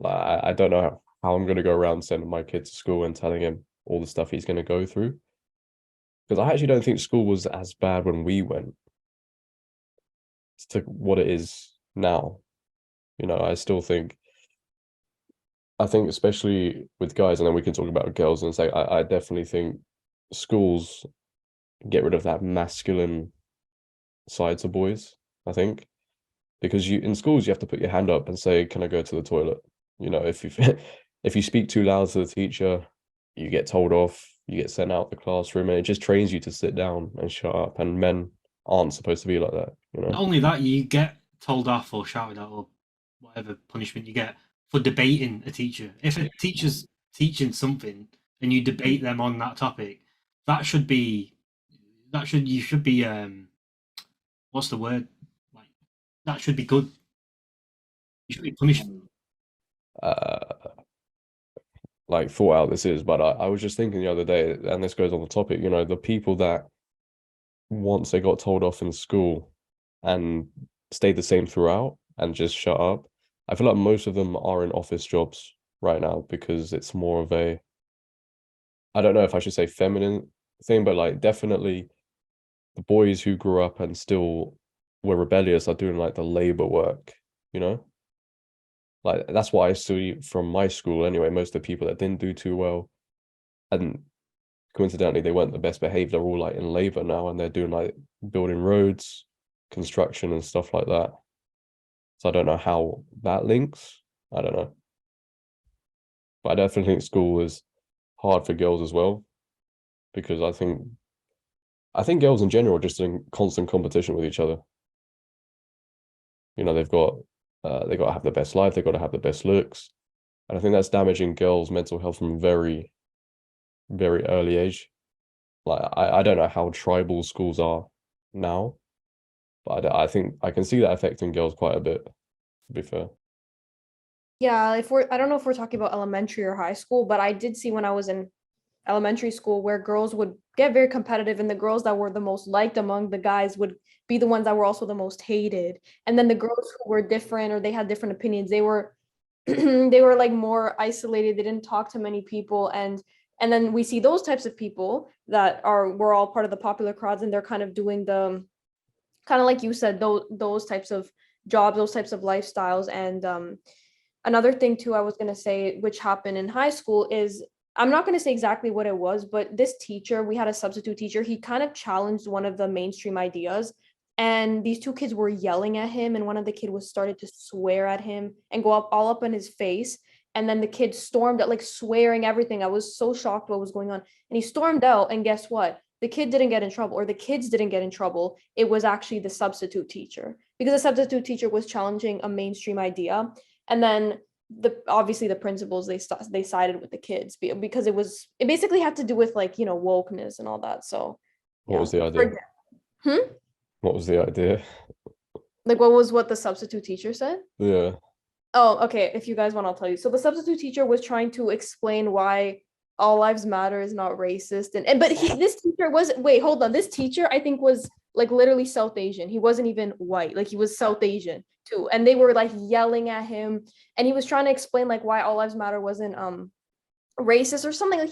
Like, I don't know how I'm going to go around sending my kid to school and telling him all the stuff he's going to go through. Because I actually don't think school was as bad when we went to what it is now. You know, I think especially with guys, and then we can talk about girls and say, I definitely think schools get rid of that masculine side to boys, I think. Because in schools, you have to put your hand up and say, can I go to the toilet? You know, if you speak too loud to the teacher, you get told off, you get sent out the classroom, and it just trains you to sit down and shut up. And men aren't supposed to be like that, you know? Not only that, you get told off or shouted at or whatever punishment you get for debating a teacher. If a teacher's teaching something and you debate them on that topic, you should be what's the word? Like, that should be good. You should be punished. Like thought out this is, but I was just thinking the other day, and this goes on the topic, you know, the people that once they got told off in school and stayed the same throughout and just shut up, I feel like most of them are in office jobs right now, because it's more of a, I don't know if I should say feminine thing, but like definitely the boys who grew up and still were rebellious are doing like the labor work, you know? Like that's what I see from my school anyway. Most of the people that didn't do too well, and coincidentally they weren't the best behaved, they're all like in labor now and they're doing like building roads, construction and stuff like that. So I don't know how that links. I don't know. But I definitely think school is hard for girls as well, because I think girls in general are just in constant competition with each other. You know, they got to have the best life, they've got to have the best looks. And I think that's damaging girls' mental health from a very, very early age. Like I don't know how tribal schools are now, but I think I can see that affecting girls quite a bit, to be fair. Yeah, I don't know if we're talking about elementary or high school, but I did see when I was in elementary school where girls would get very competitive and the girls that were the most liked among the guys would be the ones that were also the most hated. And then the girls who were different or they had different opinions, they were they were like more isolated. They didn't talk to many people. And then we see those types of people that were all part of the popular crowds and they're kind of doing the kind of like you said, those types of jobs, those types of lifestyles. And another thing too, I was going to say, which happened in high school is I'm not going to say exactly what it was, but this teacher, we had a substitute teacher, he kind of challenged one of the mainstream ideas. And these two kids were yelling at him, and one of the kid was started to swear at him and go up all up in his face. And then the kid stormed out, like swearing everything. I was so shocked what was going on. And he stormed out, and guess what? The kid didn't get in trouble, or the kids didn't get in trouble. It was actually the substitute teacher, because the substitute teacher was challenging a mainstream idea. And then obviously the principals, they sided with the kids because it basically had to do with like, you know, wokeness and all that. So What yeah. was the idea? What was the idea? Like what the substitute teacher said? Yeah. Oh, okay. If you guys want, I'll tell you. So the substitute teacher was trying to explain why all lives matter is not racist. This teacher was, wait, hold on. This teacher, I think, was like literally South Asian. He wasn't even white. Like he was South Asian too. And they were like yelling at him. And he was trying to explain like why all lives matter wasn't racist or something. Like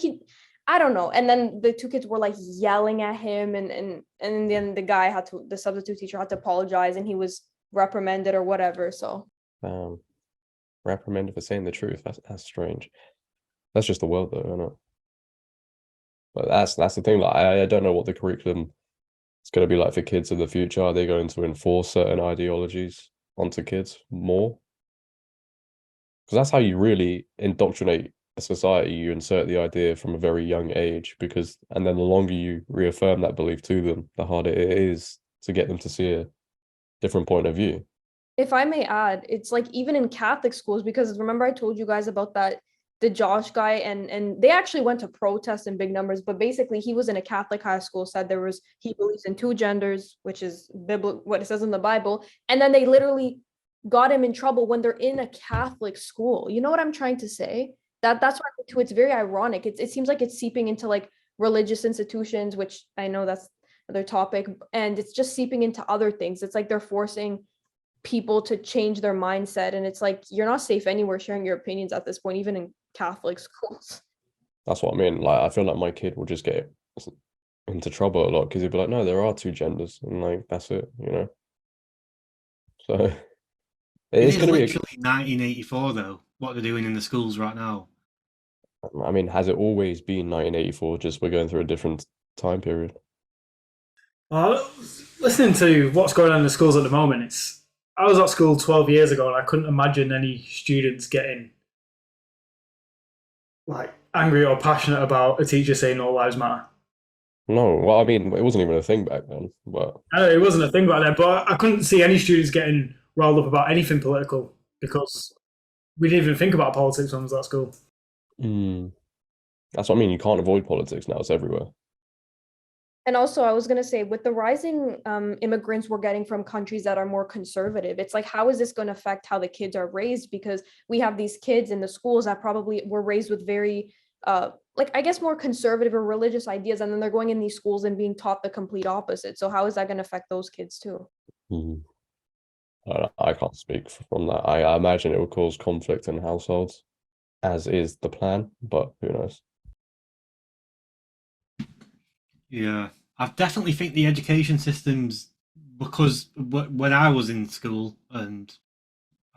I don't know. And then the two kids were like yelling at him, and then the substitute teacher had to apologize, and he was reprimanded or whatever. So reprimanded for saying the truth. That's strange. That's just the world though, isn't it? But that's the thing. Like I don't know what the curriculum is going to be like for kids in the future. Are they going to enforce certain ideologies onto kids more? Because that's how you really indoctrinate a society. You insert the idea from a very young age, and then the longer you reaffirm that belief to them, the harder it is to get them to see a different point of view. If I may add, it's like even in Catholic schools, because remember I told you guys about the Josh guy, and they actually went to protest in big numbers, but basically he was in a Catholic high school, said he believes in two genders, which is what it says in the Bible, and then they literally got him in trouble when they're in a Catholic school. You know what I'm trying to say? That's why too, it's very ironic. It seems like it's seeping into like religious institutions, which I know that's another topic, and it's just seeping into other things. It's like they're forcing people to change their mindset, and it's like you're not safe anywhere sharing your opinions at this point, even in Catholic schools. That's what I mean. Like I feel like my kid will just get into trouble a lot because he'd be like, no, there are two genders, and like that's it, you know. So it's going to be literally 1984 though, what they're doing in the schools right now. I mean, has it always been 1984? Just we're going through a different time period. Listening to what's going on in the schools at the moment, I was at school 12 years ago and I couldn't imagine any students getting like angry or passionate about a teacher saying all lives matter. No, well, I mean, it wasn't even a thing back then. But I know it wasn't a thing back then, but I couldn't see any students getting riled up about anything political because we didn't even think about politics when I was at school. That's what I mean. You can't avoid politics now; it's everywhere. And also, I was going to say, with the rising immigrants we're getting from countries that are more conservative, it's like, how is this going to affect how the kids are raised? Because we have these kids in the schools that probably were raised with very, like, I guess, more conservative or religious ideas. And then they're going in these schools and being taught the complete opposite. So how is that going to affect those kids too? I can't speak from that. I imagine it will cause conflict in households, as is the plan, but who knows? Yeah, I definitely think the education systems, because when I was in school and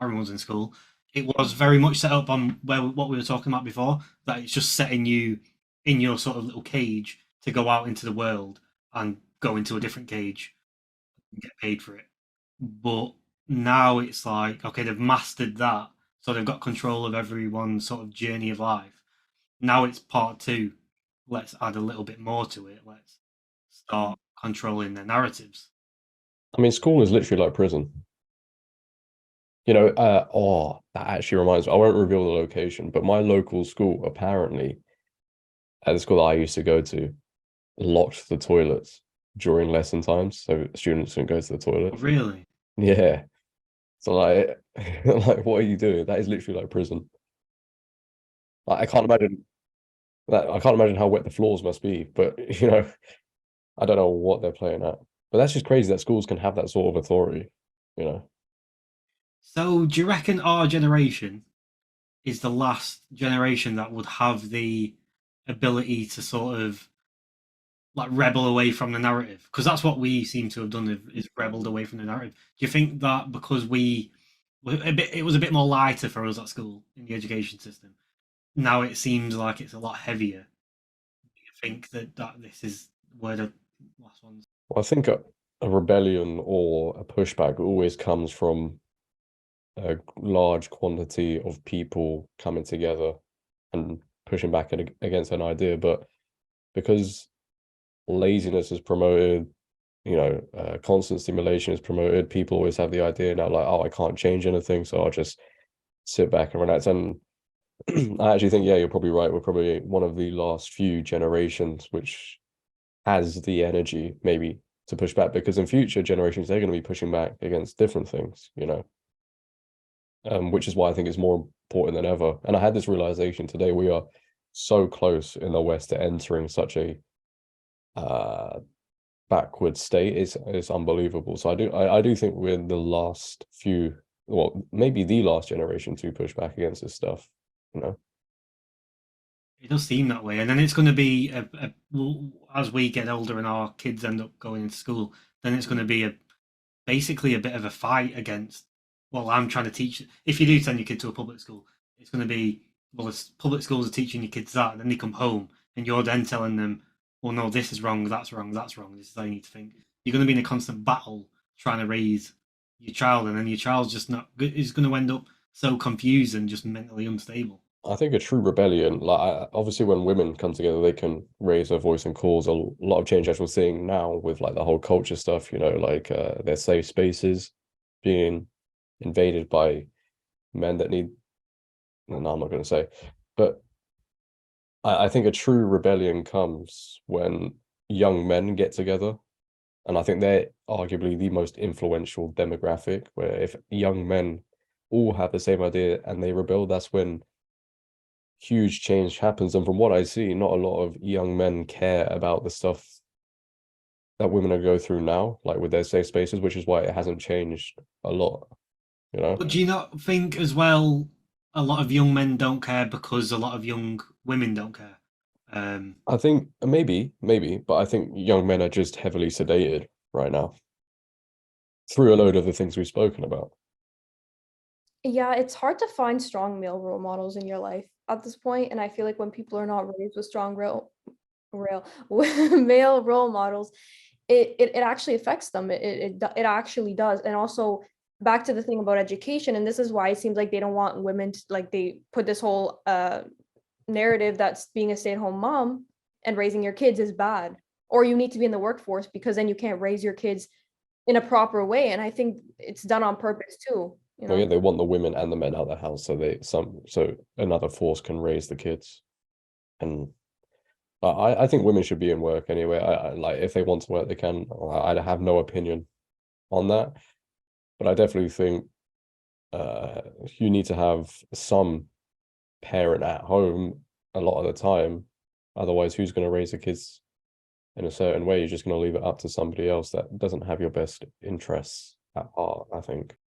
everyone was in school, it was very much set up on what we were talking about before, that it's just setting you in your sort of little cage to go out into the world and go into a different cage and get paid for it. But now it's like, okay, they've mastered that, so they've got control of everyone's sort of journey of life. Now it's part two. Let's add a little bit more to it. Let's start controlling their narratives. I mean, school is literally like prison. Oh, that actually reminds me. I won't reveal the location, but my local school apparently, at the school that I used to go to, locked the toilets during lesson times, so students couldn't go to the toilet. Oh, really? Yeah. So like, like, what are you doing? That is literally like prison. Like, I can't imagine that. I can't imagine how wet the floors must be. But I don't know what they're playing at. But that's just crazy that schools can have that sort of authority. You know. So, do you reckon our generation is the last generation that would have the ability to sort of like rebel away from the narrative? Because that's what we seem to have done, is rebelled away from the narrative. Do you think that because it was a bit more lighter for us at school in the education system, now it seems like it's a lot heavier? Do you think that this is where the last ones? Well, I think a rebellion or a pushback always comes from a large quantity of people coming together and pushing back against an idea. But because laziness is promoted, constant stimulation is promoted, people always have the idea now, like, oh, I can't change anything, so I'll just sit back and relax. And I actually think, yeah, you're probably right. We're probably one of the last few generations which has the energy maybe to push back, because in future generations, they're going to be pushing back against different things, which is why I think it's more important than ever. And I had this realization today: we are so close in the West to entering such a backward state. It's unbelievable. So I do think we're the last few, well, maybe the last generation to push back against this stuff. It does seem that way, and then it's going to be as we get older and our kids end up going into school, then it's going to be basically a bit of a fight against. Well, I'm trying to teach. If you do send your kid to a public school, it's going to be, well, public schools are teaching your kids that, and then they come home and you're then telling them, well, no, this is wrong, that's wrong, that's wrong. This is how you need to think. You're going to be in a constant battle trying to raise your child, and then your child's just not. Is going to end up so confused and just mentally unstable. I think a true rebellion, like, obviously when women come together, they can raise their voice and cause a lot of change, as we're seeing now with like the whole culture stuff, like their safe spaces being invaded by men that need, no, I'm not going to say, but I think a true rebellion comes when young men get together. And I think they're arguably the most influential demographic, where if young men all have the same idea and they rebel, that's when huge change happens. And from what I see, not a lot of young men care about the stuff that women are go through now, like with their safe spaces, which is why it hasn't changed a lot. But do you not think as well a lot of young men don't care because a lot of young women don't care? I think maybe, but I think young men are just heavily sedated right now through a load of the things we've spoken about. Yeah, it's hard to find strong male role models in your life at this point, and I feel like when people are not raised with strong real male role models, it actually affects them. It actually does. And also back to the thing about education, and this is why it seems like they don't want women to, like, they put this whole narrative that's being a stay-at-home mom and raising your kids is bad, or you need to be in the workforce because then you can't raise your kids in a proper way. And I think it's done on purpose too. Well, yeah, they want the women and the men out of the house, so another force can raise the kids. And I think women should be in work anyway. I like, if they want to work, they can. I have no opinion on that, but I definitely think you need to have some parent at home a lot of the time. Otherwise, who's going to raise the kids in a certain way? You're just going to leave it up to somebody else that doesn't have your best interests at heart, I think.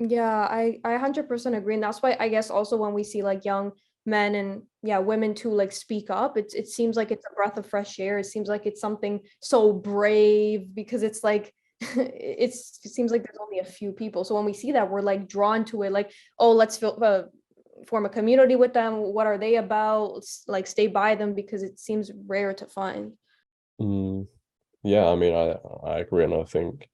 Yeah, I 100% agree. And that's why I guess also when we see like young men and women to like speak up. It seems like it's a breath of fresh air. It seems like it's something so brave because it's like it seems like there's only a few people. So when we see that, we're like drawn to it, like, oh, let's form a community with them. What are they about? Let's like stay by them because it seems rare to find. Yeah, I mean, I agree, and I think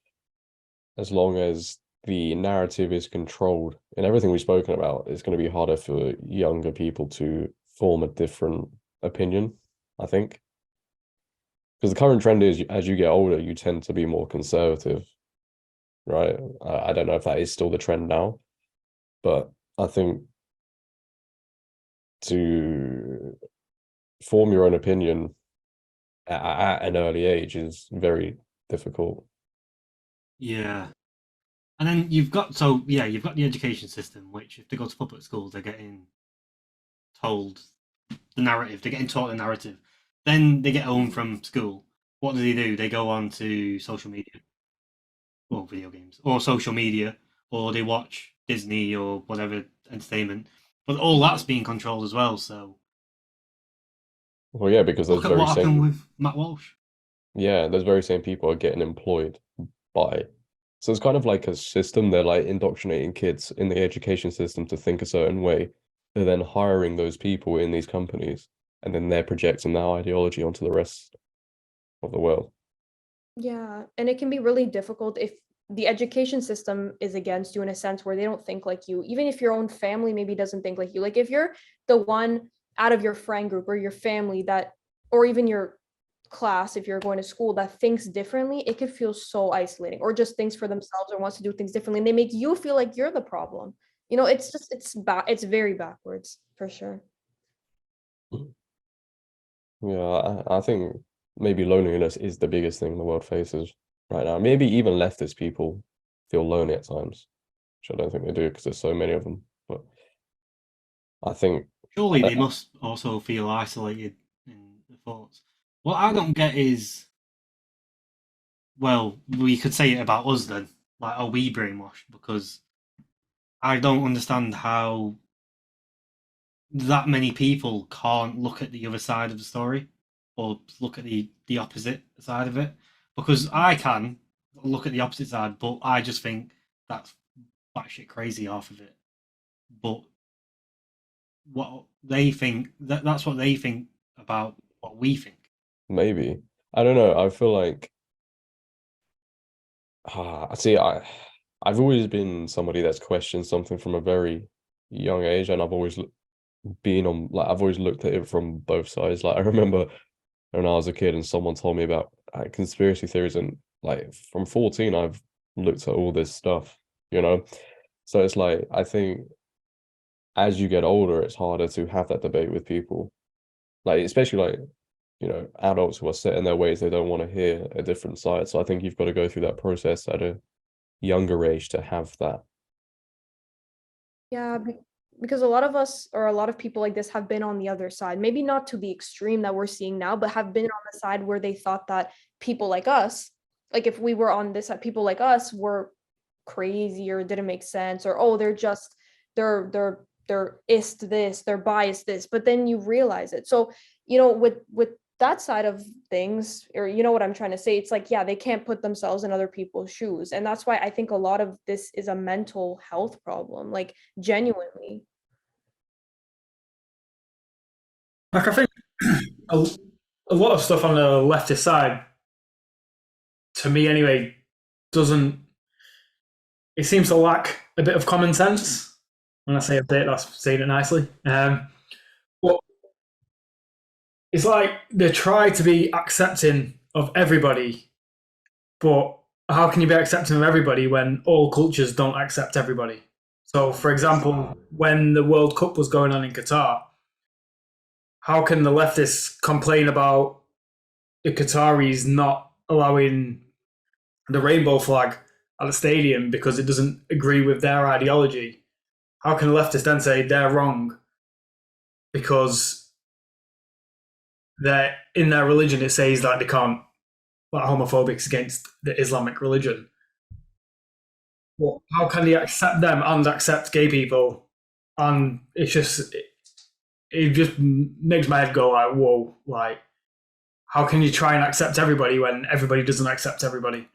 as long as the narrative is controlled and everything we've spoken about, it's going to be harder for younger people to form a different opinion, I think. Because the current trend is as you get older, you tend to be more conservative, right? I don't know if that is still the trend now, but I think to form your own opinion at an early age is very difficult. Yeah. And then you've got the education system, which if they go to public schools, they're getting told the narrative, they're getting taught the narrative. Then they get home from school. What do? They go on to social media or video games or social media, or they watch Disney or whatever entertainment. But all that's being controlled as well. So Well, yeah, because those look at very what happened same, with Matt Walsh. yeah, those very same people are getting employed by. So it's kind of like a system. They're like indoctrinating kids in the education system to think a certain way. They're then hiring those people in these companies, and then they're projecting that ideology onto the rest of the world. Yeah, and it can be really difficult if the education system is against you in a sense where they don't think like you, even if your own family maybe doesn't think like you. Like if you're the one out of your friend group or your family that, or even your class, if you're going to school that thinks differently, it could feel so isolating, or just thinks for themselves or wants to do things differently. And they make you feel like you're the problem. It's just it's very backwards for sure. Yeah, I think maybe loneliness is the biggest thing the world faces right now. Maybe even leftist people feel lonely at times, which I don't think they do because there's so many of them. But I think, Surely uh, they must also feel isolated in the thoughts. What I don't get is, well, we could say it about us then. Like, are we brainwashed? Because I don't understand how that many people can't look at the other side of the story or look at the opposite side of it. Because I can look at the opposite side, but I just think that's batshit crazy half of it. But what they think, that's what they think about what we think. maybe, I don't know. I feel like, see, I've always been somebody that's questioned something from a very young age, and I've always been on, like, I've always looked at it from both sides. Like, I remember when I was a kid and someone told me about conspiracy theories, and like from 14 I've looked at all this stuff, you know. So it's like, I think as you get older it's harder to have that debate with people, like especially like, you know, adults who are set in their ways, they don't want to hear a different side. So I think you've got to go through that process at a younger age to have that. Yeah, because a lot of us or a lot of people like this have been on the other side. Maybe not to the extreme that we're seeing now, but have been on the side where they thought that people like us, like if we were on this side, people like us were crazy or didn't make sense, or oh, they're ist this, they're biased this, but then you realize it. So, with that side of things, or you know what I'm trying to say, it's like, yeah, they can't put themselves in other people's shoes. And that's why I think a lot of this is a mental health problem, like genuinely. Like I think a, a lot of stuff on the leftist side, to me anyway, doesn't. It seems to lack a bit of common sense. When I say a bit, that's saying it nicely. But it's like they try to be accepting of everybody, but how can you be accepting of everybody when all cultures don't accept everybody? So, for example, when the World Cup was going on in Qatar, how can the leftists complain about the Qataris not allowing the rainbow flag at the stadium because it doesn't agree with their ideology? How can the leftists then say they're wrong because they're in their religion? It says that they can't, like, homophobics against the Islamic religion. Well, how can they accept them and accept gay people? And it's just it just makes my head go like, whoa, like, how can you try and accept everybody when everybody doesn't accept everybody?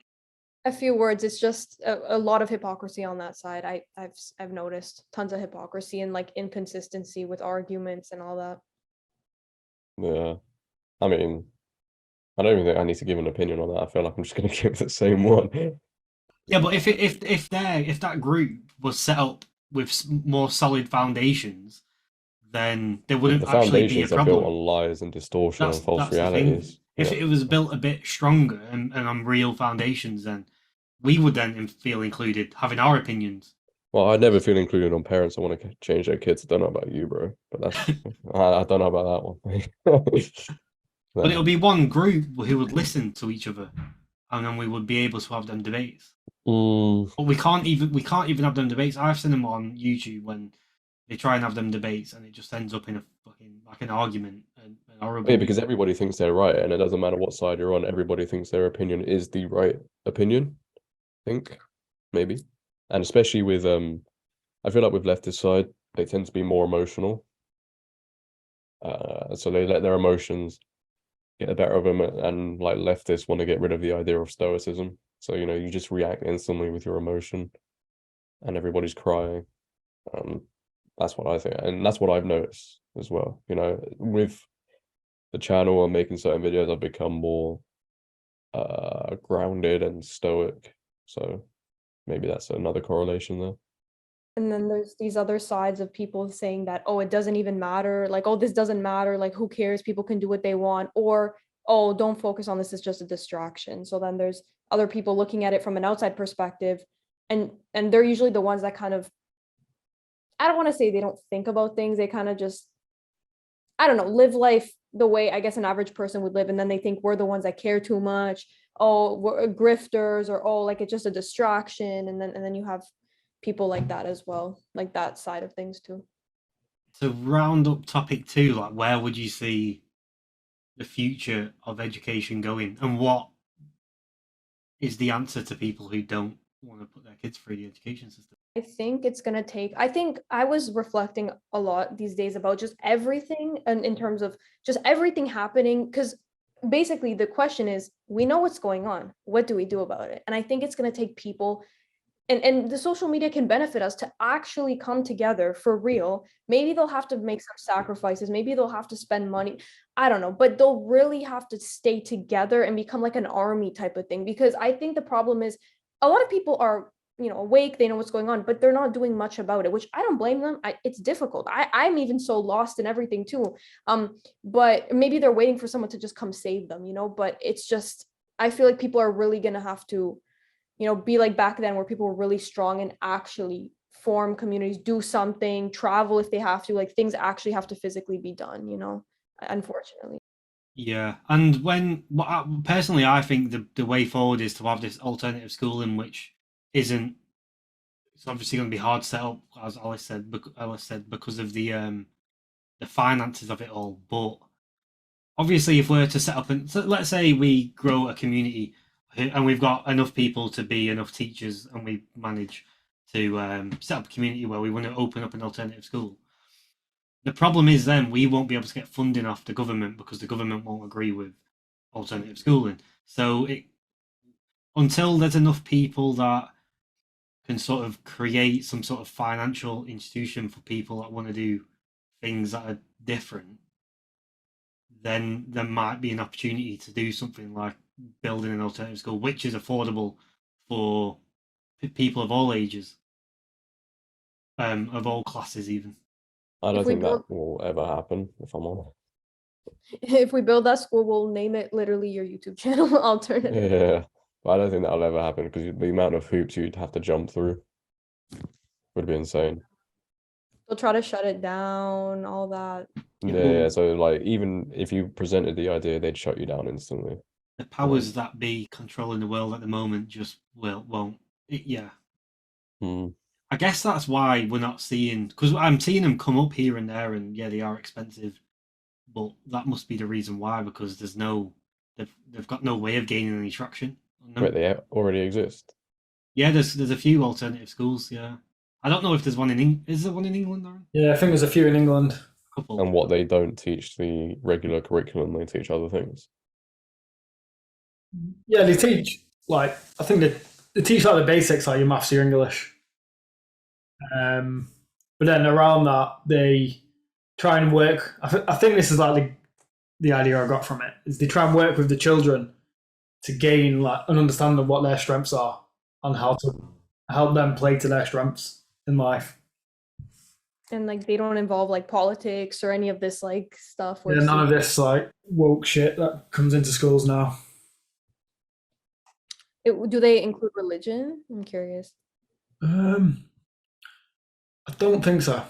A few words, it's just a lot of hypocrisy on that side. I've noticed tons of hypocrisy and like inconsistency with arguments and all that. Yeah. I mean, I don't even think I need to give an opinion on that. I feel like I'm just going to give the same one. Yeah, but if that group was set up with more solid foundations, then there wouldn't The actually be a foundations are built problem. on lies and distortion and false That's the thing. realities. If Yeah. it was built a bit stronger and on real foundations, then we would then feel included, having our opinions. Well, I never feel included on parents that want to change their kids. I don't know about you, bro, but that's I don't know about that one. But it'll be one group who would listen to each other, and then we would be able to have them debates. But we can't even have them debates. I've seen them on YouTube when they try and have them debates, and it just ends up in a fucking like an argument and horrible. Yeah, because everybody thinks they're right, and it doesn't matter what side you're on. Everybody thinks their opinion is the right opinion. I think maybe, and especially with I feel like with leftist side, they tend to be more emotional. So they let their emotions get the better of them, and like leftists want to get rid of the idea of stoicism. So you just react instantly with your emotion, and everybody's crying. That's what I think, and that's what I've noticed as well. With the channel and making certain videos, I've become more grounded and stoic. So maybe that's another correlation there. And then there's these other sides of people saying that, oh, it doesn't even matter. Like, oh, this doesn't matter. Like, who cares? People can do what they want. Or, oh, don't focus on this. It's just a distraction. So then there's other people looking at it from an outside perspective. And they're usually the ones that kind of, I don't want to say they don't think about things. They kind of just, I don't know, live life the way I guess an average person would live. And then they think we're the ones that care too much. Oh, we're grifters, or, oh, like it's just a distraction. And then you have people like that as well, like that side of things too. To round up topic 2, like where would you see the future of education going, and what is the answer to people who don't want to put their kids through the education system? I think it's going to take, I think I was reflecting a lot these days about just everything, and in terms of just everything happening, because basically the question is, we know what's going on, what do we do about it? And I think it's going to take people, and the social media can benefit us to actually come together for real. Maybe they'll have to make some sacrifices, maybe they'll have to spend money, I don't know, but they'll really have to stay together and become like an army type of thing. Because I think the problem is a lot of people are awake, they know what's going on, but they're not doing much about it, which I don't blame them. It's difficult. I'm even so lost in everything too, but maybe they're waiting for someone to just come save them, but it's just, I feel like people are really gonna have to be like back then, where people were really strong and actually form communities, do something, travel if they have to, like things actually have to physically be done, unfortunately. Yeah, and personally, I think the way forward is to have this alternative schooling, which isn't. It's obviously going to be hard to set up, as Alice said, because of the finances of it all. But obviously, if we're to set up, so let's say we grow a community, and we've got enough people to be enough teachers, and we manage to set up a community where we want to open up an alternative school. The problem is then we won't be able to get funding off the government because the government won't agree with alternative schooling. So until there's enough people that can sort of create some sort of financial institution for people that want to do things that are different, then there might be an opportunity to do something like building an alternative school, which is affordable for people of all ages, of all classes even. I don't If we think build- that will ever happen, if I'm honest. If we build that school, we'll name it literally your YouTube channel, Alternative. Yeah, but I don't think that'll ever happen because the amount of hoops you'd have to jump through would be insane. They'll try to shut it down, all that. Yeah, so like even if you presented the idea, they'd shut you down instantly. The powers that be controlling the world at the moment just won't. Yeah. I guess that's why we're not seeing, because I'm seeing them come up here and there, and yeah, they are expensive, but that must be the reason why, because they've got no way of gaining any traction on them. Wait, they already exist? Yeah, there's a few alternative schools. Yeah, I don't know if there's one in Is there one in England? Aaron? Yeah, I think there's a few in England. couple. And what they don't teach the regular curriculum, they teach other things. Yeah, they teach like I think they teach like the basics, like your maths, your English. But then around that, they try and work. I think this is like the idea I got from it is they try and work with the children to gain like an understanding of what their strengths are and how to help them play to their strengths in life. And like they don't involve like politics or any of this like stuff where Yeah, none of this like woke shit that comes into schools now. do they include religion? I'm curious. I don't think so.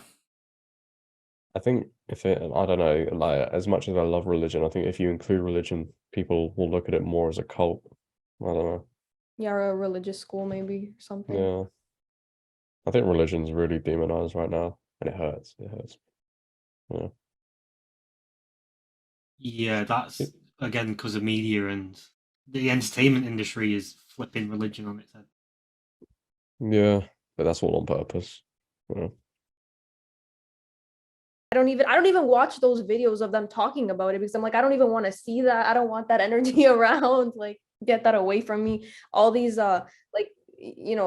I think I don't know, like as much as I love religion, I think if you include religion, people will look at it more as a cult. I don't know. Yeah, or a religious school maybe or something. Yeah. I think religion's really demonized right now, and it hurts. It hurts. Yeah. Yeah, that's again because of media and the entertainment industry is flipping religion on its head. Yeah, but that's all on purpose. Yeah. I don't even watch those videos of them talking about it because I'm like, I don't even want to see that. I don't want that energy around. Like, get that away from me. All these like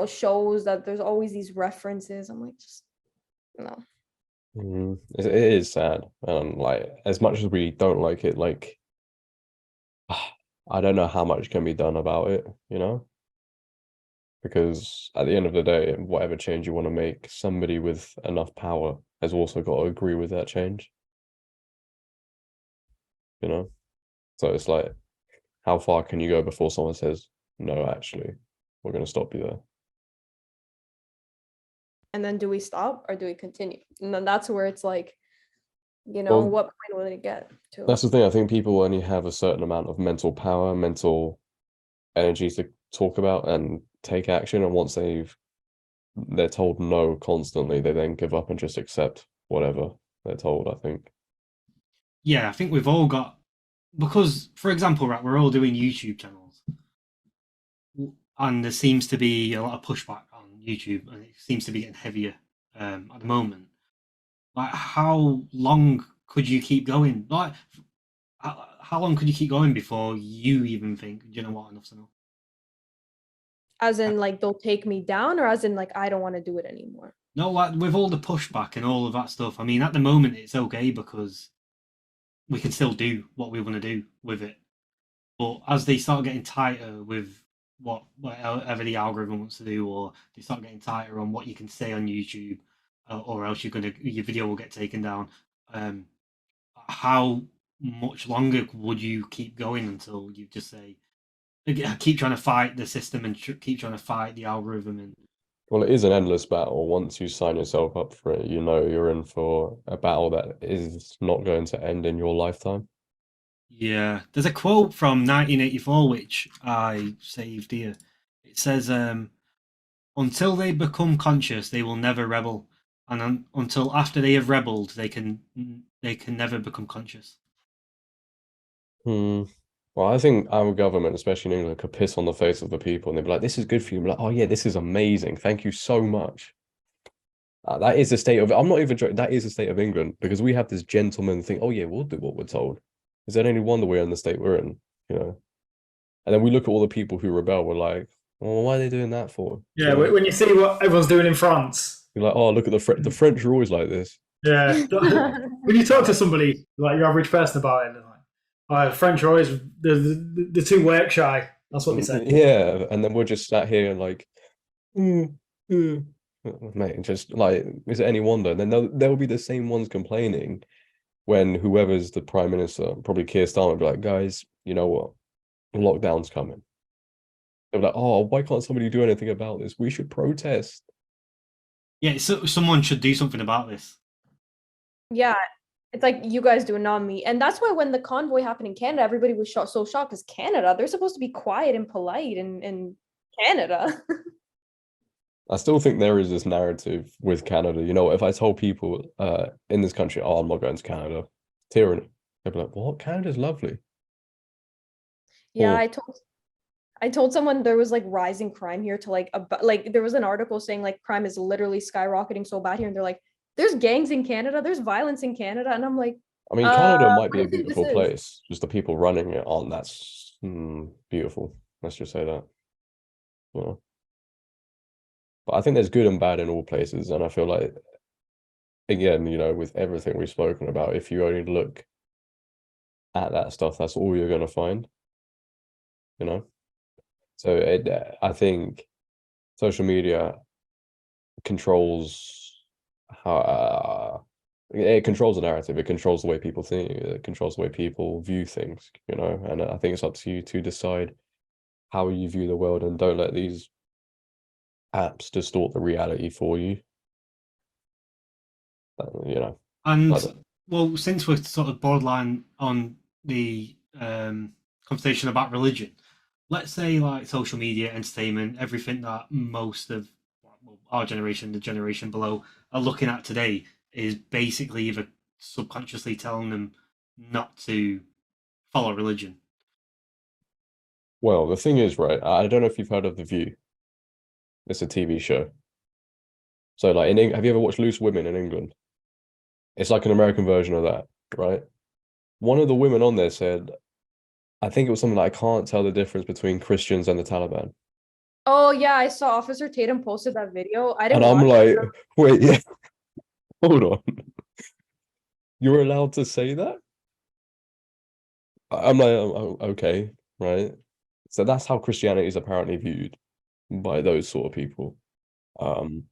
shows that there's always these references. I'm like, just no. It is sad. Like as much as we don't like it, like I don't know how much can be done about it, you know? Because at the end of the day, whatever change you want to make, somebody with enough power has also got to agree with that change. You know? So it's like, how far can you go before someone says, no, actually, we're going to stop you there? And then do we stop or do we continue? And then that's where it's like, Well, what point will it get to? that's the thing. I think people only have a certain amount of mental power, mental energy to talk about and take action. And once they're told no constantly, they then give up and just accept whatever they're told, I think. Yeah, I think we've all got because, for example, right, we're all doing YouTube channels, and there seems to be a lot of pushback on YouTube, and it seems to be getting heavier at the moment. Like, how long could you keep going? Like, how long could you keep going before you even think, do you know what, enough's enough? As in like they'll take me down or as in like I don't want to do it anymore? No, like with all the pushback and all of that stuff. I mean, at the moment it's okay because we can still do what we want to do with it. But as they start getting tighter with whatever the algorithm wants to do, or they start getting tighter on what you can say on YouTube, or else your video will get taken down. How much longer would you keep going until you just say, keep trying to fight the system and keep trying to fight the algorithm? And Well, it is an endless battle. Once you sign yourself up for it, you know you're in for a battle that is not going to end in your lifetime. yeah, there's a quote from 1984 which I saved here. It says, "Until they become conscious, they will never rebel, and until after they have rebelled, they can never become conscious." Hmm. Well, I think our government, especially in England, could piss on the face of the people and they'd be like, this is good for you. I'm like, oh yeah, this is amazing. Thank you so much. That is the state of, I'm not even joking, that is the state of England because we have this gentleman thing. Oh yeah, we'll do what we're told. Is there any wonder we're in the state we're in? You know? And then we look at all the people who rebel, we're like, well, why are they doing that for? Yeah, when you see what everyone's doing in France, you're like, oh, look at the French are always like this. yeah. When you talk to somebody like your average person about it, they're like, "Oh, the French are always the too work shy." That's what they say. Yeah, and then we're just sat here and like, mate, just like, is it any wonder? And then there'll be the same ones complaining when whoever's the prime minister, probably Keir Starmer, will be like, guys, you know what? Lockdown's coming. They're like, oh, why can't somebody do anything about this? We should protest. Yeah, so someone should do something about this. Yeah, it's like you guys do, not me. And that's why when the convoy happened in Canada, everybody was so shocked because Canada, they're supposed to be quiet and polite in Canada. I still think there is this narrative with Canada. You know, if I told people in this country, oh, I'm not going to Canada, tyranny, they'd be like, what? Canada's lovely. Yeah, Or, I told someone there was like rising crime here to like there was an article saying like crime is literally skyrocketing so bad here, and they're like, there's gangs in Canada, there's violence in Canada, and I'm like, I mean, Canada might what be do a you think this beautiful is? place. Just the people running it aren't that beautiful. Let's just say that. You know. But I think there's good and bad in all places, and I feel like, again, you know, with everything we've spoken about, if you only look at that stuff, that's all you're going to find. You know. So I think social media controls how it controls the narrative. It controls the way people think. It controls the way people view things. You know, and I think it's up to you to decide how you view the world, and don't let these apps distort the reality for you. You know, And well, since we're sort of borderline on the conversation about religion, let's say like social media, entertainment, everything that most of our generation, the generation below, are looking at today is basically either subconsciously telling them not to follow religion. well, the thing is, right? I don't know if you've heard of The View. It's a TV show. So, like, have you ever watched Loose Women in England? It's like an American version of that, right? One of the women on there said, I think it was something like, I can't tell the difference between Christians and the Taliban. Oh yeah, I saw Officer Tatum posted that video. I And didn't I'm watch like, it. wait, yeah, hold on. You're allowed to say that? I'm like, okay, right? So that's how Christianity is apparently viewed by those sort of people. Um,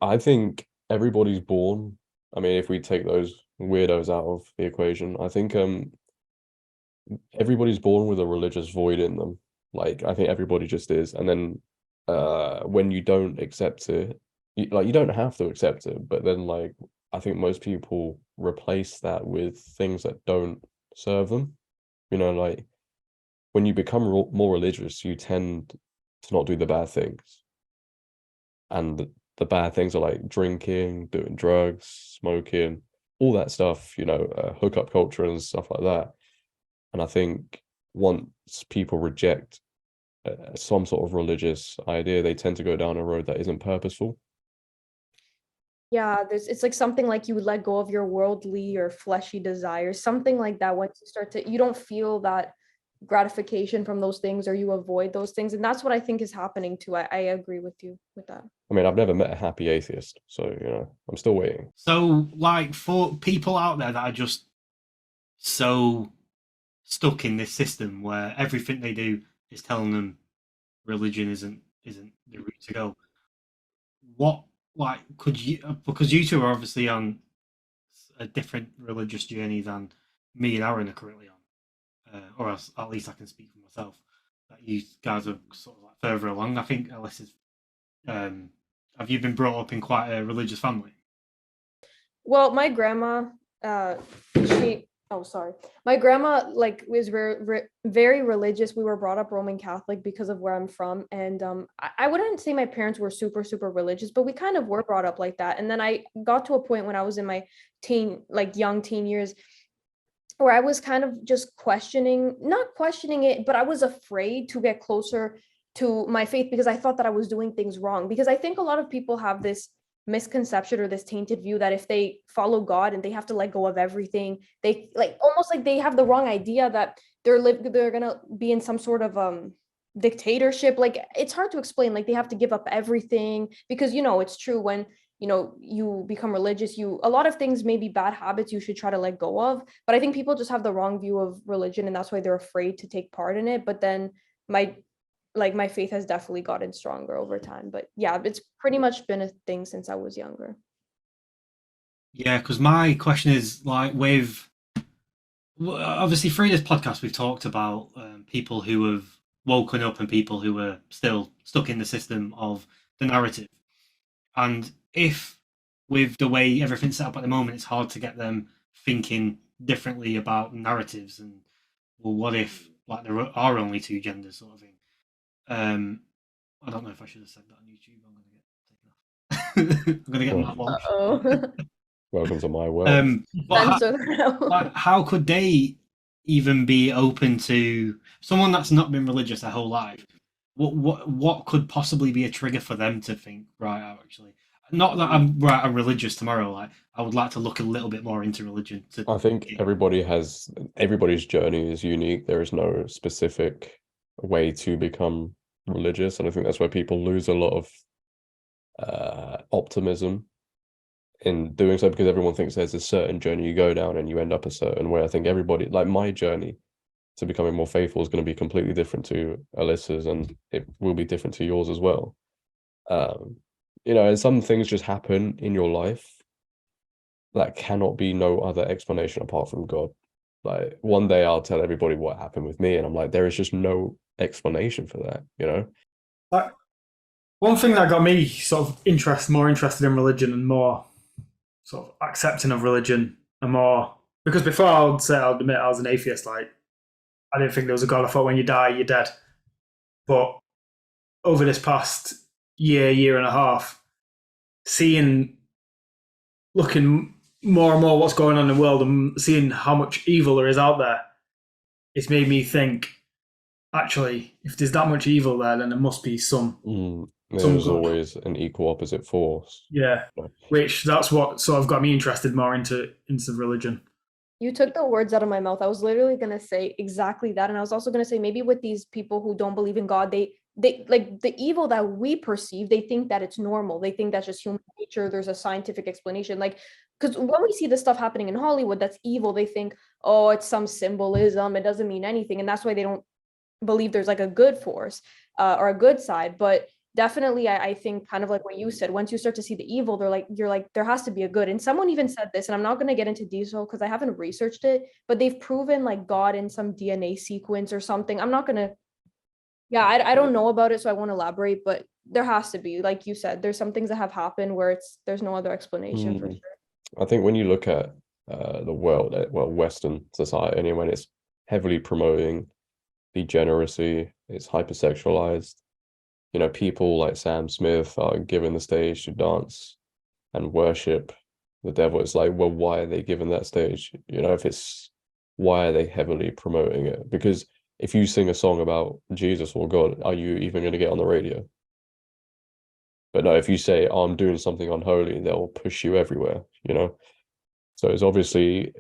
I think everybody's born. I mean, if we take those weirdos out of the equation, I think everybody's born with a religious void in them. Like, I think everybody just is. And then when you don't accept it, you don't have to accept it, but then like I think most people replace that with things that don't serve them. You know, like when you become more religious, you tend to not do the bad things. And the bad things are like drinking, doing drugs, smoking, all that stuff, you know, hookup culture and stuff like that. And I think once people reject some sort of religious idea, they tend to go down a road that isn't purposeful. Yeah, it's like something like you would let go of your worldly or fleshy desires, something like that. Once you start to, you don't feel that gratification from those things, or you avoid those things, and that's what I think is happening too. I agree with you with that. I mean, I've never met a happy atheist, so you know, I'm still waiting. So, like, for people out there that are just so stuck in this system where everything they do is telling them religion isn't the route to go, what, like, could you, because you two are obviously on a different religious journey than me and Aaron are currently on, or else at least I can speak for myself. That you guys are sort of like further along. I think Alice is. Have you been brought up in quite a religious family? Well, my grandma, she, oh, sorry. My grandma, like, was very religious. We were brought up Roman Catholic because of where I'm from. And I wouldn't say my parents were super, super religious, but we kind of were brought up like that. And then I got to a point when I was in my young teen years, where I was kind of just not questioning it, but I was afraid to get closer to my faith because I thought that I was doing things wrong. Because I think a lot of people have this misconception or this tainted view that if they follow God and they have to let go of everything, they like almost like they have the wrong idea that they're gonna be in some sort of dictatorship. Like it's hard to explain. Like they have to give up everything because it's true when you become religious, a lot of things, maybe bad habits, you should try to let go of. But I think people just have the wrong view of religion, and that's why they're afraid to take part in it. But then my faith has definitely gotten stronger over time. But yeah, it's pretty much been a thing since I was younger. Yeah, because my question is like with obviously through this podcast we've talked about people who have woken up and people who are still stuck in the system of the narrative. And if with the way everything's set up at the moment, it's hard to get them thinking differently about narratives and well, what if like there are only two genders, sort of thing. I don't know if I should have said that on YouTube. I'm gonna get taken off. I'm gonna get Matt Walsh. Uh-oh. Welcome to my world. But Censor that out. how could they even be open to someone that's not been religious their whole life? What could possibly be a trigger for them to think, right? Actually, Not that I'm right, I'm religious tomorrow. Like I would like to look a little bit more into religion. To I think everybody's journey is unique. There is no specific way to become religious, and I think that's where people lose a lot of optimism in doing so, because everyone thinks there's a certain journey you go down and you end up a certain way. I think everybody, like my journey to becoming more faithful, is going to be completely different to Alyssa's, and it will be different to yours as well. And some things just happen in your life that cannot be no other explanation apart from God. Like one day I'll tell everybody what happened with me, and I'm like, there is just no explanation for that. Like, one thing that got me sort of more interested in religion and more sort of accepting of religion and more, because before I'll admit I was an atheist. Like I didn't think there was a God. I thought when you die, you're dead. But over this past year and a half, looking more and more what's going on in the world and seeing how much evil there is out there, it's made me think, actually, if there's that much evil there, then there must be some There's good. always an equal opposite force. Yeah, which that's what sort of got me interested more into religion. You took the words out of my mouth. I was literally going to say exactly that. And I was also going to say, maybe with these people who don't believe in God, they like the evil that we perceive, they think that it's normal. They think that's just human nature. There's a scientific explanation. Like, because when we see this stuff happening in Hollywood, that's evil. They think, oh, it's some symbolism. It doesn't mean anything. And that's why they don't believe there's like a good force or a good side. But definitely, I think kind of like what you said, once you start to see the evil, you're like, there has to be a good. And someone even said this, and I'm not going to get into detail because I haven't researched it, but they've proven like God in some DNA sequence or something. I'm not going to, yeah, I don't know about it, so I won't elaborate, but there has to be, like you said, there's some things that have happened where there's no other explanation for sure. I think when you look at the world, Western society, anyway, when it's heavily promoting degeneracy, it's hypersexualized. People like Sam Smith are given the stage to dance and worship the devil. It's like, well, why are they given that stage? Why are they heavily promoting it? Because if you sing a song about Jesus or God, are you even going to get on the radio? But no, if you say, oh, I'm doing something unholy, they'll push you everywhere. So it's obviously,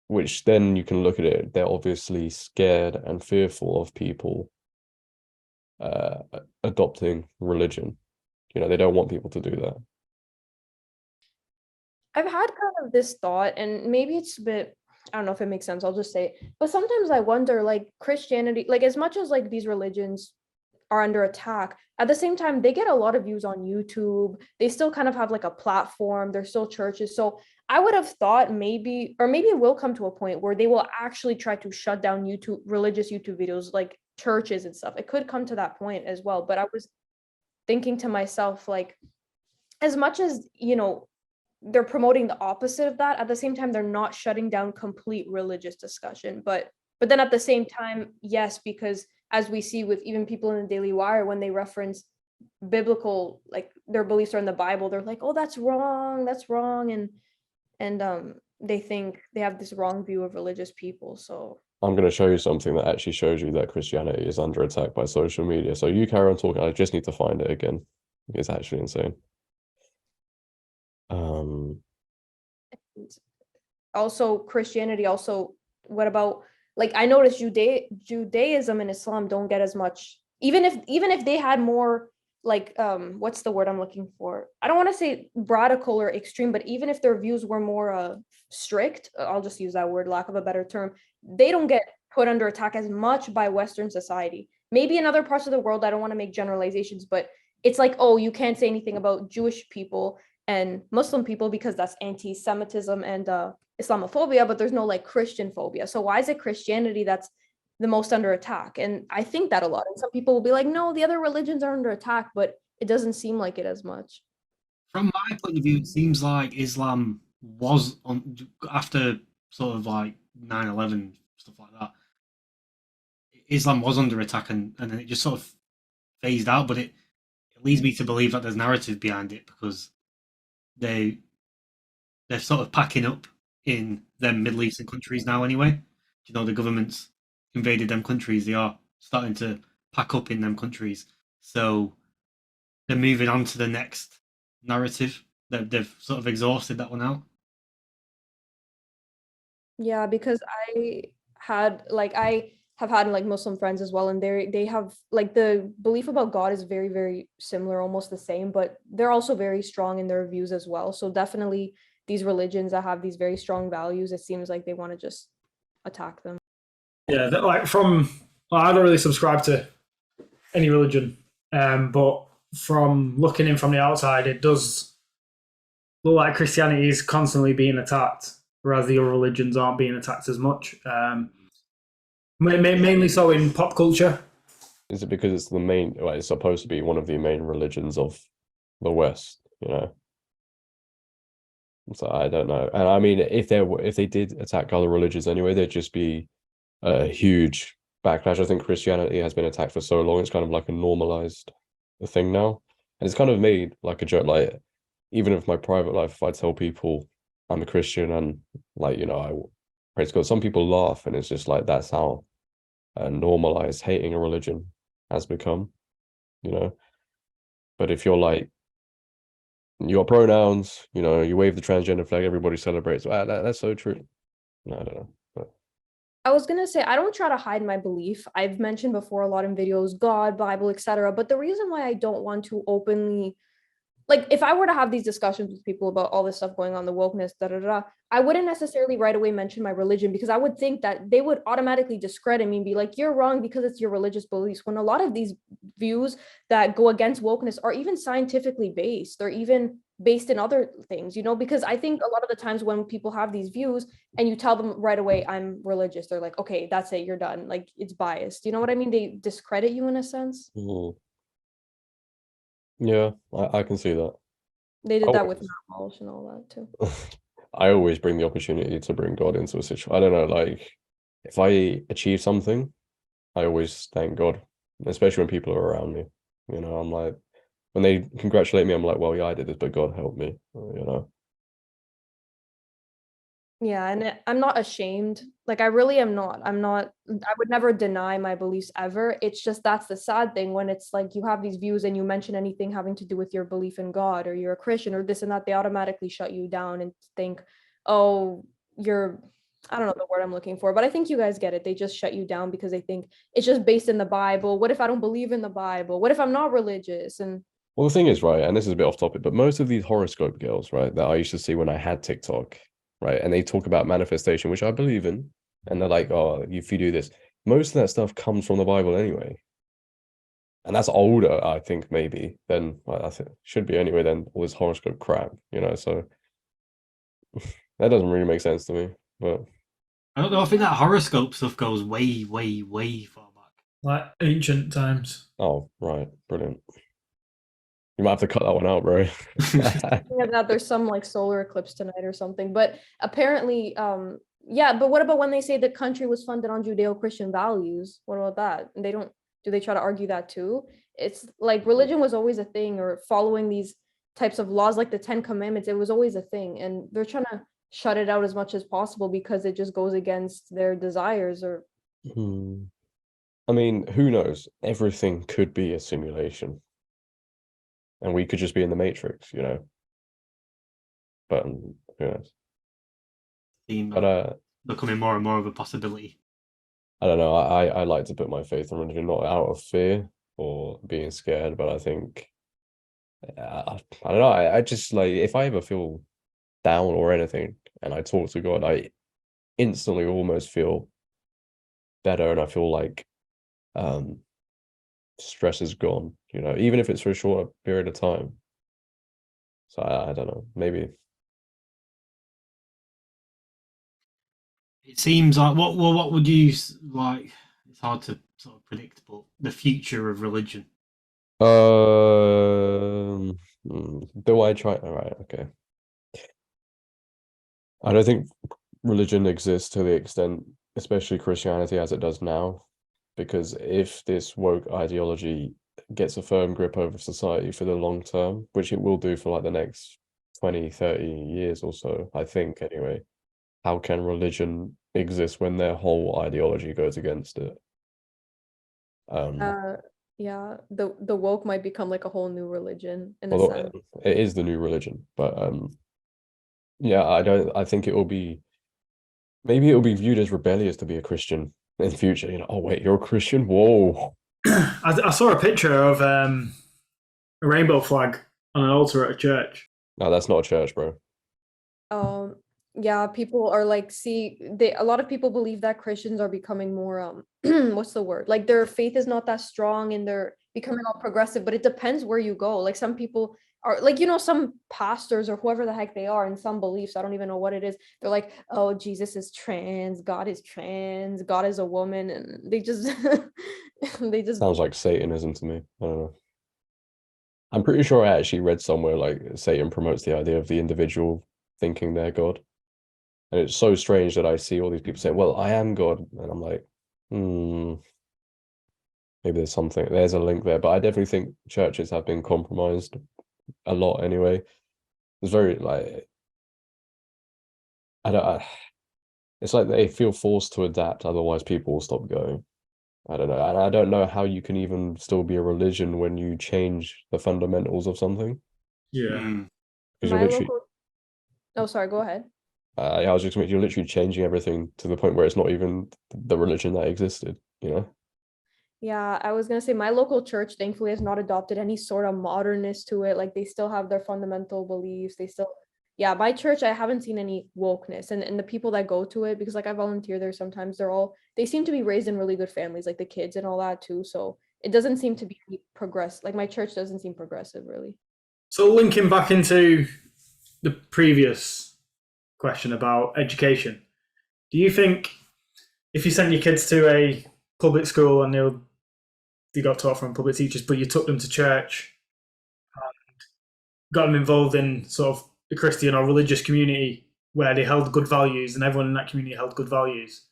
which then you can look at it, they're obviously scared and fearful of people adopting religion. They don't want people to do that. I've had kind of this thought, and maybe it's a bit, I don't know if it makes sense, I'll just say it. But sometimes I wonder, like Christianity, like as much as like these religions are under attack, at the same time, they get a lot of views on YouTube. They still kind of have like a platform. They're still churches. So I would have thought maybe it will come to a point where they will actually try to shut down religious YouTube videos, like churches and stuff. It could come to that point as well. But I was thinking to myself, like, as much as, they're promoting the opposite of that, at the same time, they're not shutting down complete religious discussion. But then at the same time, yes, because as we see with even people in the Daily Wire, when they reference biblical, like their beliefs are in the Bible, they're like, oh, that's wrong, and they think they have this wrong view of religious people. So I'm going to show you something that actually shows you that Christianity is under attack by social media. So you carry on talking. I just need to find it again. It's actually insane. Also Christianity, also what about, like, I noticed Judaism and Islam don't get as much, even if they had more, like, what's the word I'm looking for? I don't want to say radical or extreme, but even if their views were more strict, I'll just use that word, lack of a better term, they don't get put under attack as much by Western society. Maybe in other parts of the world, I don't want to make generalizations, but it's like, oh, you can't say anything about Jewish people and Muslim people because that's anti-Semitism and Islamophobia, but there's no like Christian phobia. So why is it Christianity that's the most under attack? And I think that a lot. And some people will be like, no, the other religions are under attack, but it doesn't seem like it as much. From my point of view, it seems like Islam was on after sort of like 9/11 stuff like that. Islam was under attack, and then it just sort of phased out. But it leads me to believe that there's narrative behind it because they're sort of packing up in them Middle Eastern countries now. Anyway, the government's invaded them countries. They are starting to pack up in them countries, so they're moving on to the next narrative. They've sort of exhausted that one out. Yeah, because I have had like Muslim friends as well, and they have like the belief about God is very, very similar, almost the same, but they're also very strong in their views as well. So definitely these religions that have these very strong values, it seems like they want to just attack them. Yeah, I don't really subscribe to any religion, but from looking in from the outside, it does look like Christianity is constantly being attacked, whereas the other religions aren't being attacked as much. Mainly so in pop culture. Is it because it's the main? Well, it's supposed to be one of the main religions of the West, you know? So I don't know. And I mean, if they did attack other religions anyway, there'd just be a huge backlash. I think Christianity has been attacked for so long; it's kind of like a normalized thing now, and it's kind of made like a joke. Like, even if my private life, if I tell people I'm a Christian and like, you know, I praise God, some people laugh, and it's just like that's how normalized hating a religion has become, you know. But if you're like your pronouns, you know, you wave the transgender flag, everybody celebrates. Wow, that's so true. No, I don't know. But I was gonna say I don't try to hide my belief. I've mentioned before a lot in videos, God, Bible, etc. But the reason why I don't want to openly, like, if I were to have these discussions with people about all this stuff going on, the wokeness, I wouldn't necessarily right away mention my religion, because I would think that they would automatically discredit me and be like, you're wrong because it's your religious beliefs. When a lot of these views that go against wokeness are even scientifically based, or even based in other things, because I think a lot of the times when people have these views and you tell them right away, I'm religious, they're like, okay, that's it, you're done. Like, it's biased. You know what I mean? They discredit you in a sense. yeah, I can see that. They I did that with always, Matt Walsh and all that too. I always bring the opportunity to bring God into a situation. I don't know, like if I achieve something, I always thank God, especially when people are around me. You know, I'm like, when they congratulate me, I'm like, well, yeah, I did this, but God helped me. You know. Yeah, and I'm not ashamed. Like, I really am not. I would never deny my beliefs ever. It's just that's the sad thing when it's like you have these views and you mention anything having to do with your belief in God or you're a Christian or this and that, they automatically shut you down and think, oh, you're, I don't know the word I'm looking for, but I think you guys get it. They just shut you down because they think it's just based in the Bible. What if I don't believe in the Bible? What if I'm not religious? And Well, the thing is, right, and this is a bit off topic, but most of these horoscope girls, right, that I used to see when I had TikTok, right, and they talk about manifestation, which I believe in, and they're like, oh, if you do this, most of that stuff comes from the Bible anyway. And that's older, I think, maybe, than I think should be anyway, than all this horoscope crap, you know, so that doesn't really make sense to me. But I don't know. I think that horoscope stuff goes way, way, way far back. Like ancient times. oh, right, brilliant. You might have to cut that one out, bro. that there's some like solar eclipse tonight or something, but apparently yeah, but what about when they say the country was funded on Judeo-Christian values? What about that? They don't, do they try to argue that too? It's like religion was always a thing, or following these types of laws like the 10 Commandments, it was always a thing, and they're trying to shut it out as much as possible because it just goes against their desires. Or I mean, who knows? Everything could be a simulation. And we could just be in the Matrix, you know. But who knows? But Becoming more and more of a possibility. I don't know. I like to put my faith in religion, not out of fear or being scared, but I think I don't know. I just like if I ever feel down or anything and I talk to God, I instantly almost feel better, and I feel like stress is gone, you know, even if it's for a short period of time. So I don't know, maybe. It seems like what would you like? It's hard to sort of predict, but the future of religion. Do I try? All right, okay. I don't think religion exists to the extent, especially Christianity, as it does now, because if this woke ideology gets a firm grip over society for the long term, which it will do for like the next 20, 30 years or so, I think anyway, how can religion exist when their whole ideology goes against it? Yeah, the woke might become like a whole new religion in a Although sense. it is the new religion, but yeah, I think it will be, maybe it will be viewed as rebellious to be a Christian in the future. You know, oh wait, you're a Christian? Whoa. I saw a picture of a rainbow flag on an altar at a church. No, that's not a church, bro. Um, yeah, people are like, see, a lot of people believe that Christians are becoming more, what's the word? Like their faith is not that strong and they're becoming all progressive, but it depends where you go. Like some people are like, some pastors or whoever the heck they are in some beliefs, I don't even know what it is. They're like, oh, Jesus is trans, God is a woman, and they just they just Sounds like Satanism to me. I don't know. I'm pretty sure I actually read somewhere like Satan promotes the idea of the individual thinking they're God. And it's so strange that I see all these people say, well, I am God. And I'm like, maybe there's a link there. But I definitely think churches have been compromised a lot anyway. It's very like, it's like they feel forced to adapt, otherwise people will stop going. I don't know. And I don't know how you can even still be a religion when you change the fundamentals of something. Yeah. Mm. Because you're my literally, local. Oh, sorry, go ahead. yeah, I was just you're literally changing everything to the point where it's not even the religion that existed, you know? Yeah, I was gonna say my local church thankfully has not adopted any sort of modernness to it. Like they still have their fundamental beliefs. Yeah, my church, I haven't seen any wokeness. And the people that go to it, because like I volunteer there sometimes, they seem to be raised in really good families, like the kids and all that too. So it doesn't seem to be like my church doesn't seem progressive really. So linking back into the previous question about education, do you think if you sent your kids to a public school and they got taught from public teachers, but you took them to church, got them involved in sort of the Christian or religious community where they held good values and everyone in that community held good values,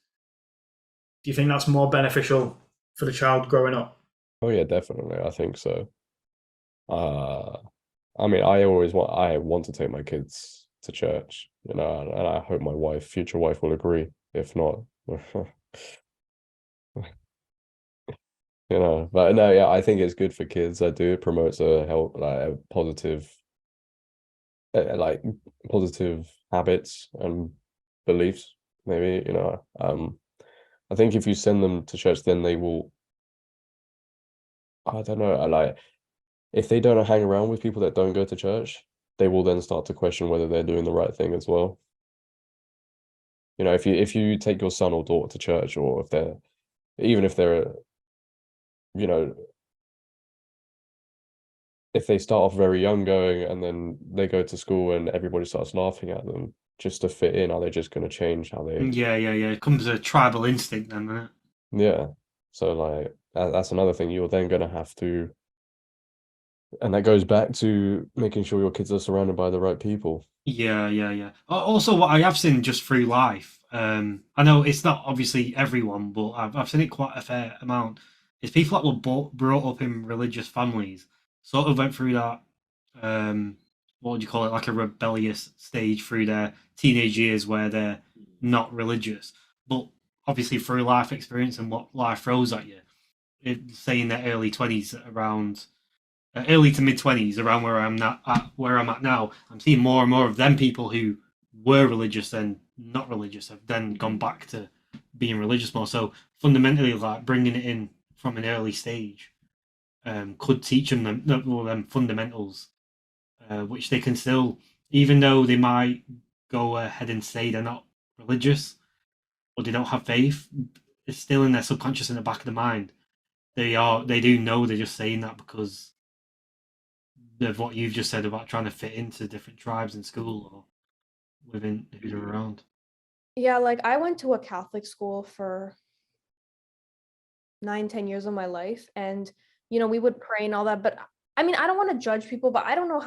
do you think that's more beneficial for the child growing up? Oh yeah, definitely. I think so. Uh, I mean, I want to take my kids to church, and I hope my future wife will agree. If not, but no, yeah, I think it's good for kids. I do. It promotes a like positive habits and beliefs, maybe, I think if you send them to church, then they will, I don't know, like if they don't hang around with people that don't go to church, they will then start to question whether they're doing the right thing as well. If you take your son or daughter to church, or even if they're, you know, if they start off very young going and then they go to school and everybody starts laughing at them just to fit in, are they just going to change how they? Yeah. It comes a tribal instinct then, doesn't it? Yeah. So like that's another thing you're then going to have to, and that goes back to making sure your kids are surrounded by the right people. Yeah. Also, what I have seen just through life, I know it's not obviously everyone, but I've seen it quite a fair amount. Is people that were brought up in religious families sort of went through that, what would you call it, like a rebellious stage through their teenage years where they're not religious, but obviously through life experience and what life throws at you, say in their early 20s, around early to mid 20s, around where I'm at now, I'm seeing more and more of them people who were religious and not religious have then gone back to being religious more. So fundamentally, like bringing it in from an early stage, could teach them fundamentals, which they can still, even though they might go ahead and say they're not religious or they don't have faith, it's still in their subconscious, in the back of the mind. They do know they're just saying that because of what you've just said about trying to fit into different tribes in school or within who they're around. Yeah, like I went to a Catholic school for 9, 10 years of my life, and we would pray and all that. But I mean, I don't want to judge people, but I don't know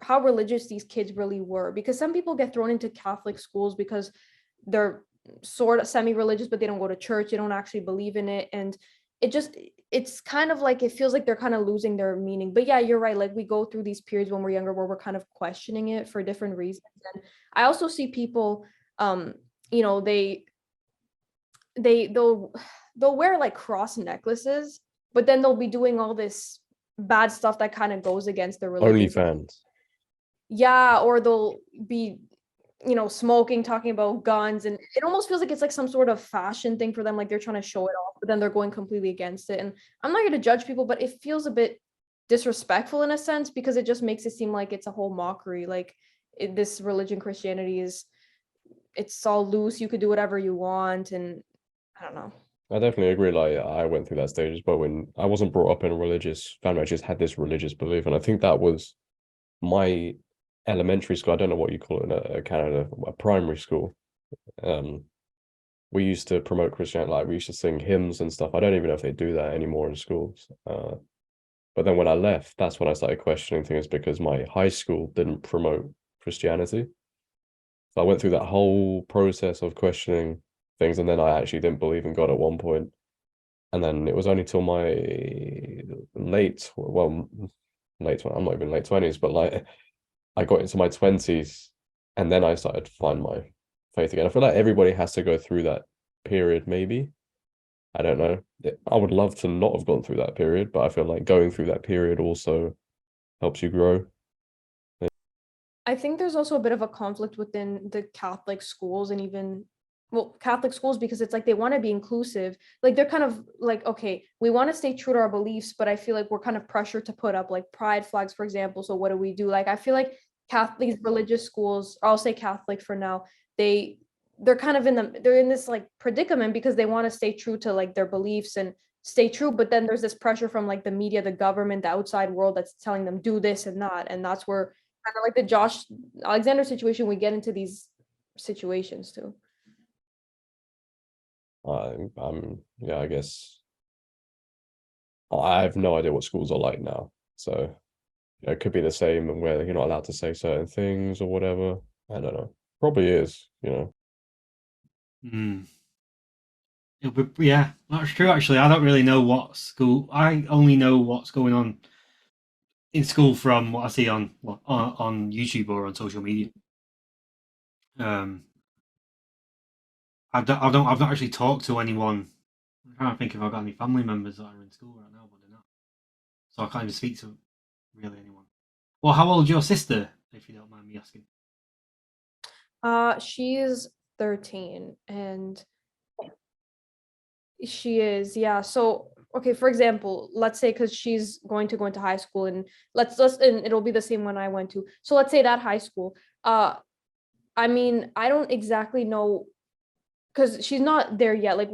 how religious these kids really were, because some people get thrown into Catholic schools because they're sort of semi-religious, but they don't go to church, they don't actually believe in it, and it's kind of like it feels like they're kind of losing their meaning. But yeah, you're right, like we go through these periods when we're younger where we're kind of questioning it for different reasons. And I also see people, you know they they'll wear like cross necklaces but then they'll be doing all this bad stuff that kind of goes against their religion. OnlyFans. Yeah, or they'll be, you know, smoking, talking about guns, and it almost feels like it's like some sort of fashion thing for them, like they're trying to show it off, but then they're going completely against it. And I'm not here to judge people, but it feels a bit disrespectful in a sense, because it just makes it seem like it's a whole mockery. Like this religion, Christianity, it's all loose, you could do whatever you want, and I don't know. I definitely agree. Like I went through that stage as well when I wasn't brought up in a religious family. I just had this religious belief, and I think that was my elementary school. I don't know what you call it in Canada, a primary school. We used to promote Christianity, like we used to sing hymns and stuff. I don't even know if they do that anymore in schools. But then when I left, that's when I started questioning things, because my high school didn't promote Christianity. So I went through that whole process of questioning things, and then I actually didn't believe in God at one point. And then it was only till my late, I'm not even late 20s, but like I got into my 20s, and then I started to find my faith again. I feel like everybody has to go through that period, maybe. I don't know. I would love to not have gone through that period, but I feel like going through that period also helps you grow. I think there's also a bit of a conflict within the Catholic schools, and even, well, Catholic schools, because it's like they want to be inclusive. Like they're kind of like, okay, we want to stay true to our beliefs, but I feel like we're kind of pressured to put up like pride flags, for example. So what do we do? Like I feel like Catholic religious schools, or I'll say Catholic for now, they're kind of they're in this like predicament, because they want to stay true to like their beliefs and stay true, but then there's this pressure from like the media, the government, the outside world, that's telling them do this and that. And that's where kind of like the Josh Alexander situation, we get into these situations too. Yeah, I guess I have no idea what schools are like now. So it could be the same where you're not allowed to say certain things or whatever. I don't know. Probably is, you know. Yeah, that's true. Actually, I don't really know what school. I only know what's going on in school from what I see on YouTube or on social media. I've not actually talked to anyone. I'm trying to think if I've got any family members that are in school right now, but they're not. So I can't even speak to really anyone. Well, how old's your sister, if you don't mind me asking? She's 13, and she is, yeah. So okay, for example, let's say, because she's going to go into high school, and and it'll be the same when I went to. So let's say that high school. I mean, I don't exactly know, because she's not there yet. Like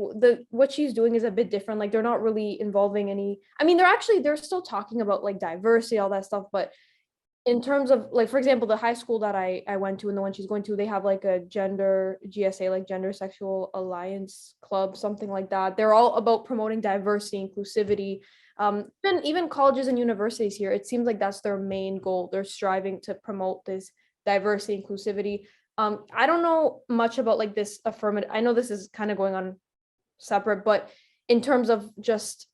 what she's doing is a bit different. Like they're not really involving any. I mean, they're still talking about like diversity, all that stuff, but in terms of like, for example, the high school that I went to and the one she's going to, they have like a gender GSA, like gender sexual alliance club, something like that. They're all about promoting diversity, inclusivity. Even colleges and universities here, it seems like that's their main goal. They're striving to promote this diversity, inclusivity. I don't know much about like this affirmative. I know this is kind of going on separate, but in terms of just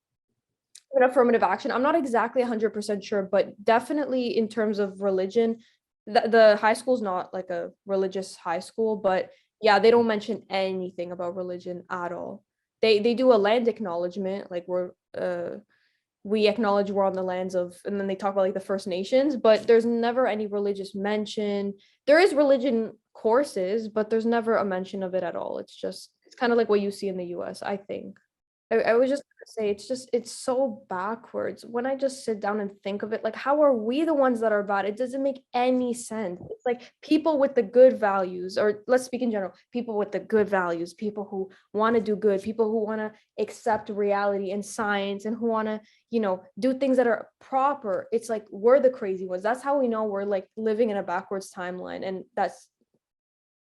an affirmative action, I'm not exactly 100% sure, but definitely in terms of religion, the high school is not like a religious high school, but yeah, they don't mention anything about religion at all. They do a land acknowledgement, like we acknowledge we're on the lands of, and then they talk about like the First Nations, but there's never any religious mention. There is religion courses, but there's never a mention of it at all. It's kind of like what you see in the US, I think. I was just gonna say, it's so backwards when I just sit down and think of it. Like, how are we the ones that are bad? It doesn't make any sense. It's like people with the good values, or let's speak in general, people with the good values, people who want to do good, people who want to accept reality and science, and who want to, do things that are proper. It's like we're the crazy ones. That's how we know we're like living in a backwards timeline, and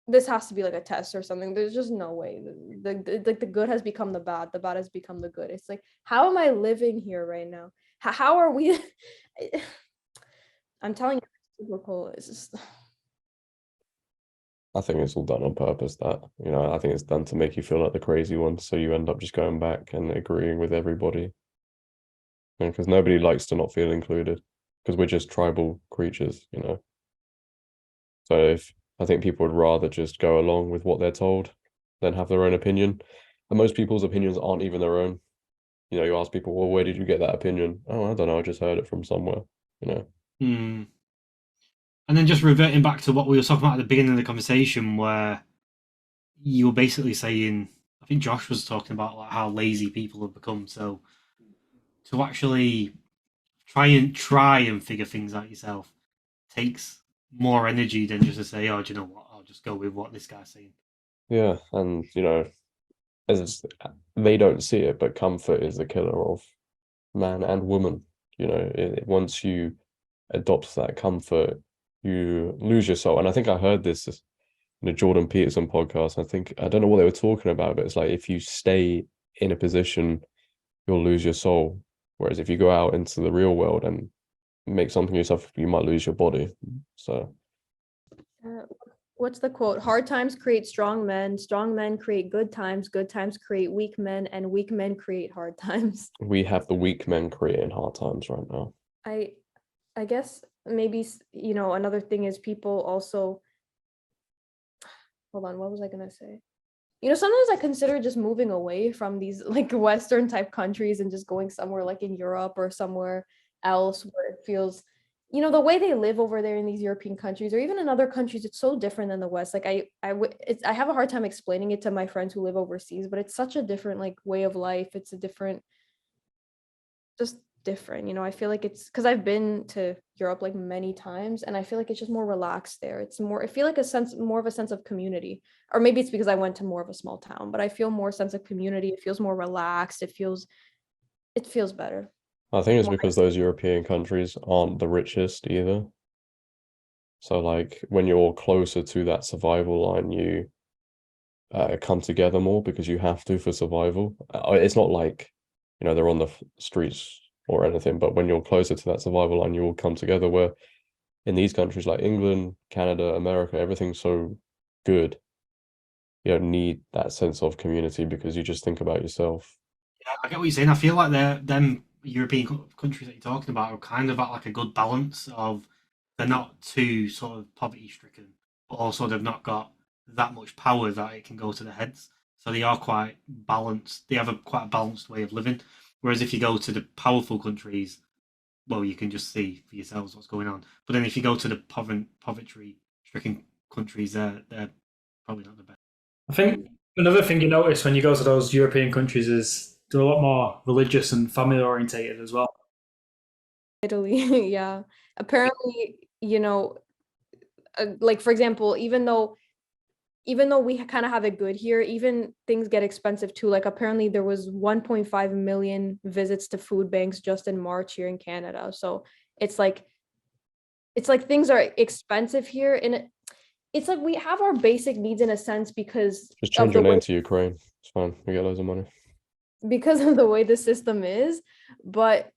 this has to be like a test or something. There's just no way. The good has become the bad has become the good. It's like, how am I living here right now? How are we? I'm telling you, it's super cool. It's just. I think it's all done on purpose. That, I think it's done to make you feel like the crazy one, so you end up just going back and agreeing with everybody. Because nobody likes to not feel included, because we're just tribal creatures, So I think people would rather just go along with what they're told than have their own opinion. And most people's opinions aren't even their own. you know, you ask people, well, where did you get that opinion? Oh, I don't know, I just heard it from somewhere, you know. Hmm. And then just reverting back to what we were talking about at the beginning of the conversation, where you were basically saying, I think Josh was talking about like how lazy people have become. So to actually try and figure things out yourself takes more energy than just to say, oh, do you know what? I'll just go with what this guy's saying. Yeah, and you know, they don't see it, but comfort is the killer of man and woman. You know, once you adopt that comfort, you lose your soul. And I think I heard this in a Jordan Peterson podcast. I don't know what they were talking about, but it's like if you stay in a position, you'll lose your soul. Whereas if you go out into the real world and make something of yourself, you might lose your body. So Uh, what's the quote? Hard times create strong men create good times create weak men, and weak men create hard times. we have the weak men creating hard times right now. I I guess maybe, another thing is people also, hold on, what was I gonna say? Sometimes I consider just moving away from these like Western type countries and just going somewhere like in Europe or somewhere else where it feels, the way they live over there in these European countries or even in other countries, it's so different than the West. Like I have a hard time explaining it to my friends who live overseas, but it's such a different like way of life. It's a different, just different. I feel like it's because I've been to Europe like many times and I feel like it's just more relaxed there. It's more, I feel like more of a sense of community, or maybe it's because I went to more of a small town, but I feel more sense of community. It feels more relaxed. It feels better. I think it's More because those European countries aren't the richest either. So like when you're closer to that survival line, you come together more because you have to for survival. It's not like, you know, they're on the streets or anything, but when you're closer to that survival line, you all come together. Where in these countries like England, Canada, America, everything's so good. You don't need that sense of community because you just think about yourself. Yeah, I get what you're saying. I feel like them European countries that you're talking about are kind of at like a good balance of they're not too sort of poverty stricken, but also they've not got that much power that it can go to the heads. So they are quite balanced. They have a quite a balanced way of living. Whereas if you go to the powerful countries, well, you can just see for yourselves what's going on. But then if you go to the poverty stricken countries, they're probably not the best. I think another thing you notice when you go to those European countries is they're a lot more religious and family orientated as well. Italy. Yeah. Apparently, like for example, even though we kind of have it good here, even things get expensive too. Like apparently there was 1.5 million visits to food banks just in March here in Canada. So it's like things are expensive here, and it's like we have our basic needs in a sense because Just of change the your way name to Ukraine. It's fine. We get loads of money. the system is. But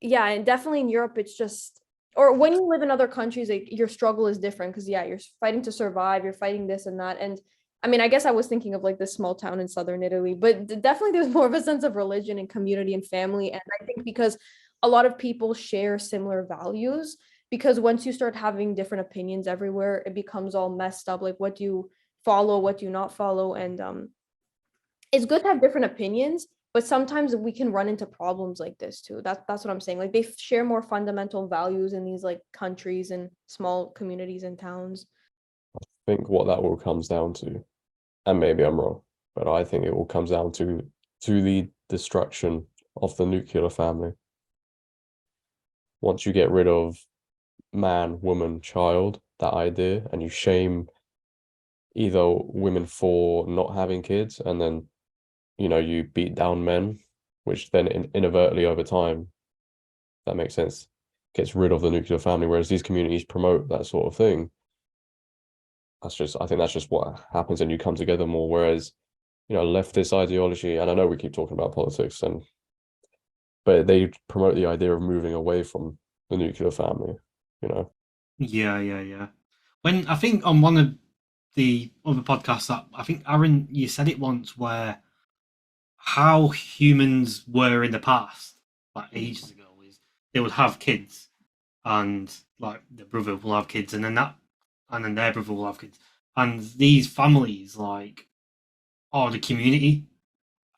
yeah, and definitely in Europe, it's just, or when you live in other countries, like your struggle is different because yeah, you're fighting to survive, you're fighting this and that. And I mean, I guess I was thinking of like this small town in southern Italy, but definitely there's more of a sense of religion and community and family. And I think because a lot of people share similar values, because once you start having different opinions everywhere, it becomes all messed up. Like what do you follow, what do you not follow? And it's good to have different opinions, but sometimes we can run into problems like this too. That's what I'm saying. Like they share more fundamental values in these like countries and small communities and towns. I think what that all comes down to, and maybe I'm wrong, but I think it all comes down to the destruction of the nuclear family. Once you get rid of man, woman, child, that idea, and you shame either women for not having kids, and then you know you beat down men, which then inadvertently over time, that makes sense, gets rid of the nuclear family. Whereas these communities promote that sort of thing. I think that's just what happens, and you come together more. Whereas, you know, leftist ideology, and I know we keep talking about politics, but they promote the idea of moving away from the nuclear family, you know. Yeah. When I think on one of the other podcasts that I think Aaron, you said it once, where how humans were in the past, like ages ago, is they would have kids, and like the brother will have kids, and then their brother will have kids, and these families like are the community,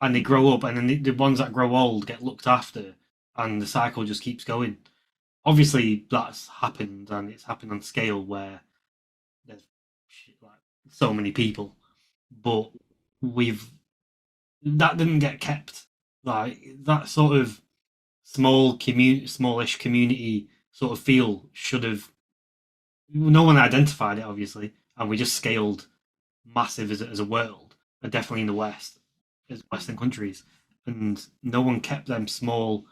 and they grow up, and then the ones that grow old get looked after, and the cycle just keeps going. Obviously, that's happened, and it's happened on scale where there's like so many people, but that didn't get kept. Like that sort of smallish community sort of feel should have. No one identified it, obviously, and we just scaled massive as a world, and definitely in the West, as Western countries, and no one kept them small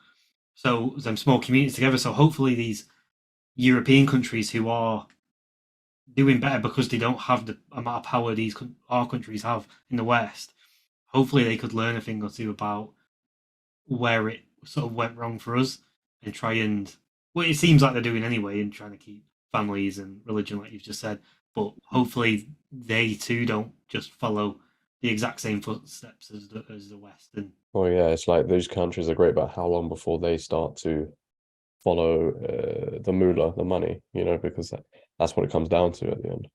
communities together. So hopefully these European countries who are doing better because they don't have the amount of power our countries have in the West, hopefully they could learn a thing or two about where it sort of went wrong for us and try and, well, it seems like they're doing anyway, and trying to keep families and religion like you've just said, but hopefully they too don't just follow the exact same footsteps as the West. And Oh yeah, it's like those countries are great, but how long before they start to follow the moolah, the money, because that's what it comes down to at the end.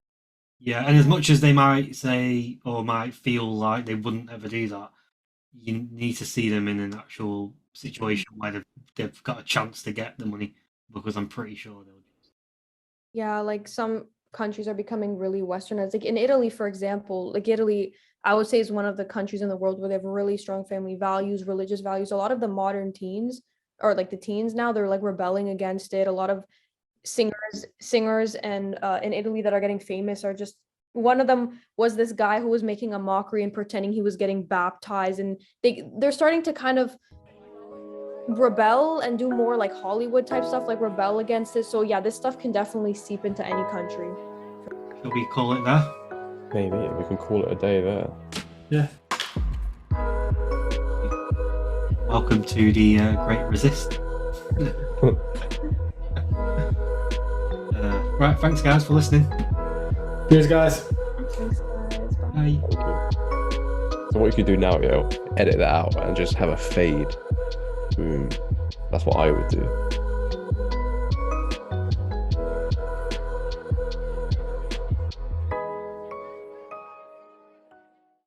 yeah, and as much as they might say or might feel like they wouldn't ever do that, you need to see them in an actual situation where they've got a chance to get the money, because I'm pretty sure they'll just. Yeah, like some countries are becoming really westernized. Like in Italy, for example, like Italy, I would say is one of the countries in the world where they have really strong family values, religious values. A lot of the modern teens, or like the teens now, they're like rebelling against it. A lot of singers and in Italy that are getting famous are just, one of them was this guy who was making a mockery and pretending he was getting baptized, and they're starting to kind of rebel and do more like Hollywood type stuff, like rebel against it. So yeah, this stuff can definitely seep into any country. Shall we call it there? Maybe we can call it a day there. Yeah. Welcome to the Great Resist. Right, thanks guys for listening. Cheers, guys. Thanks, guys. Bye. Bye. Thank you. So what you could do now, edit that out and just have a fade. Boom. That's what I would do.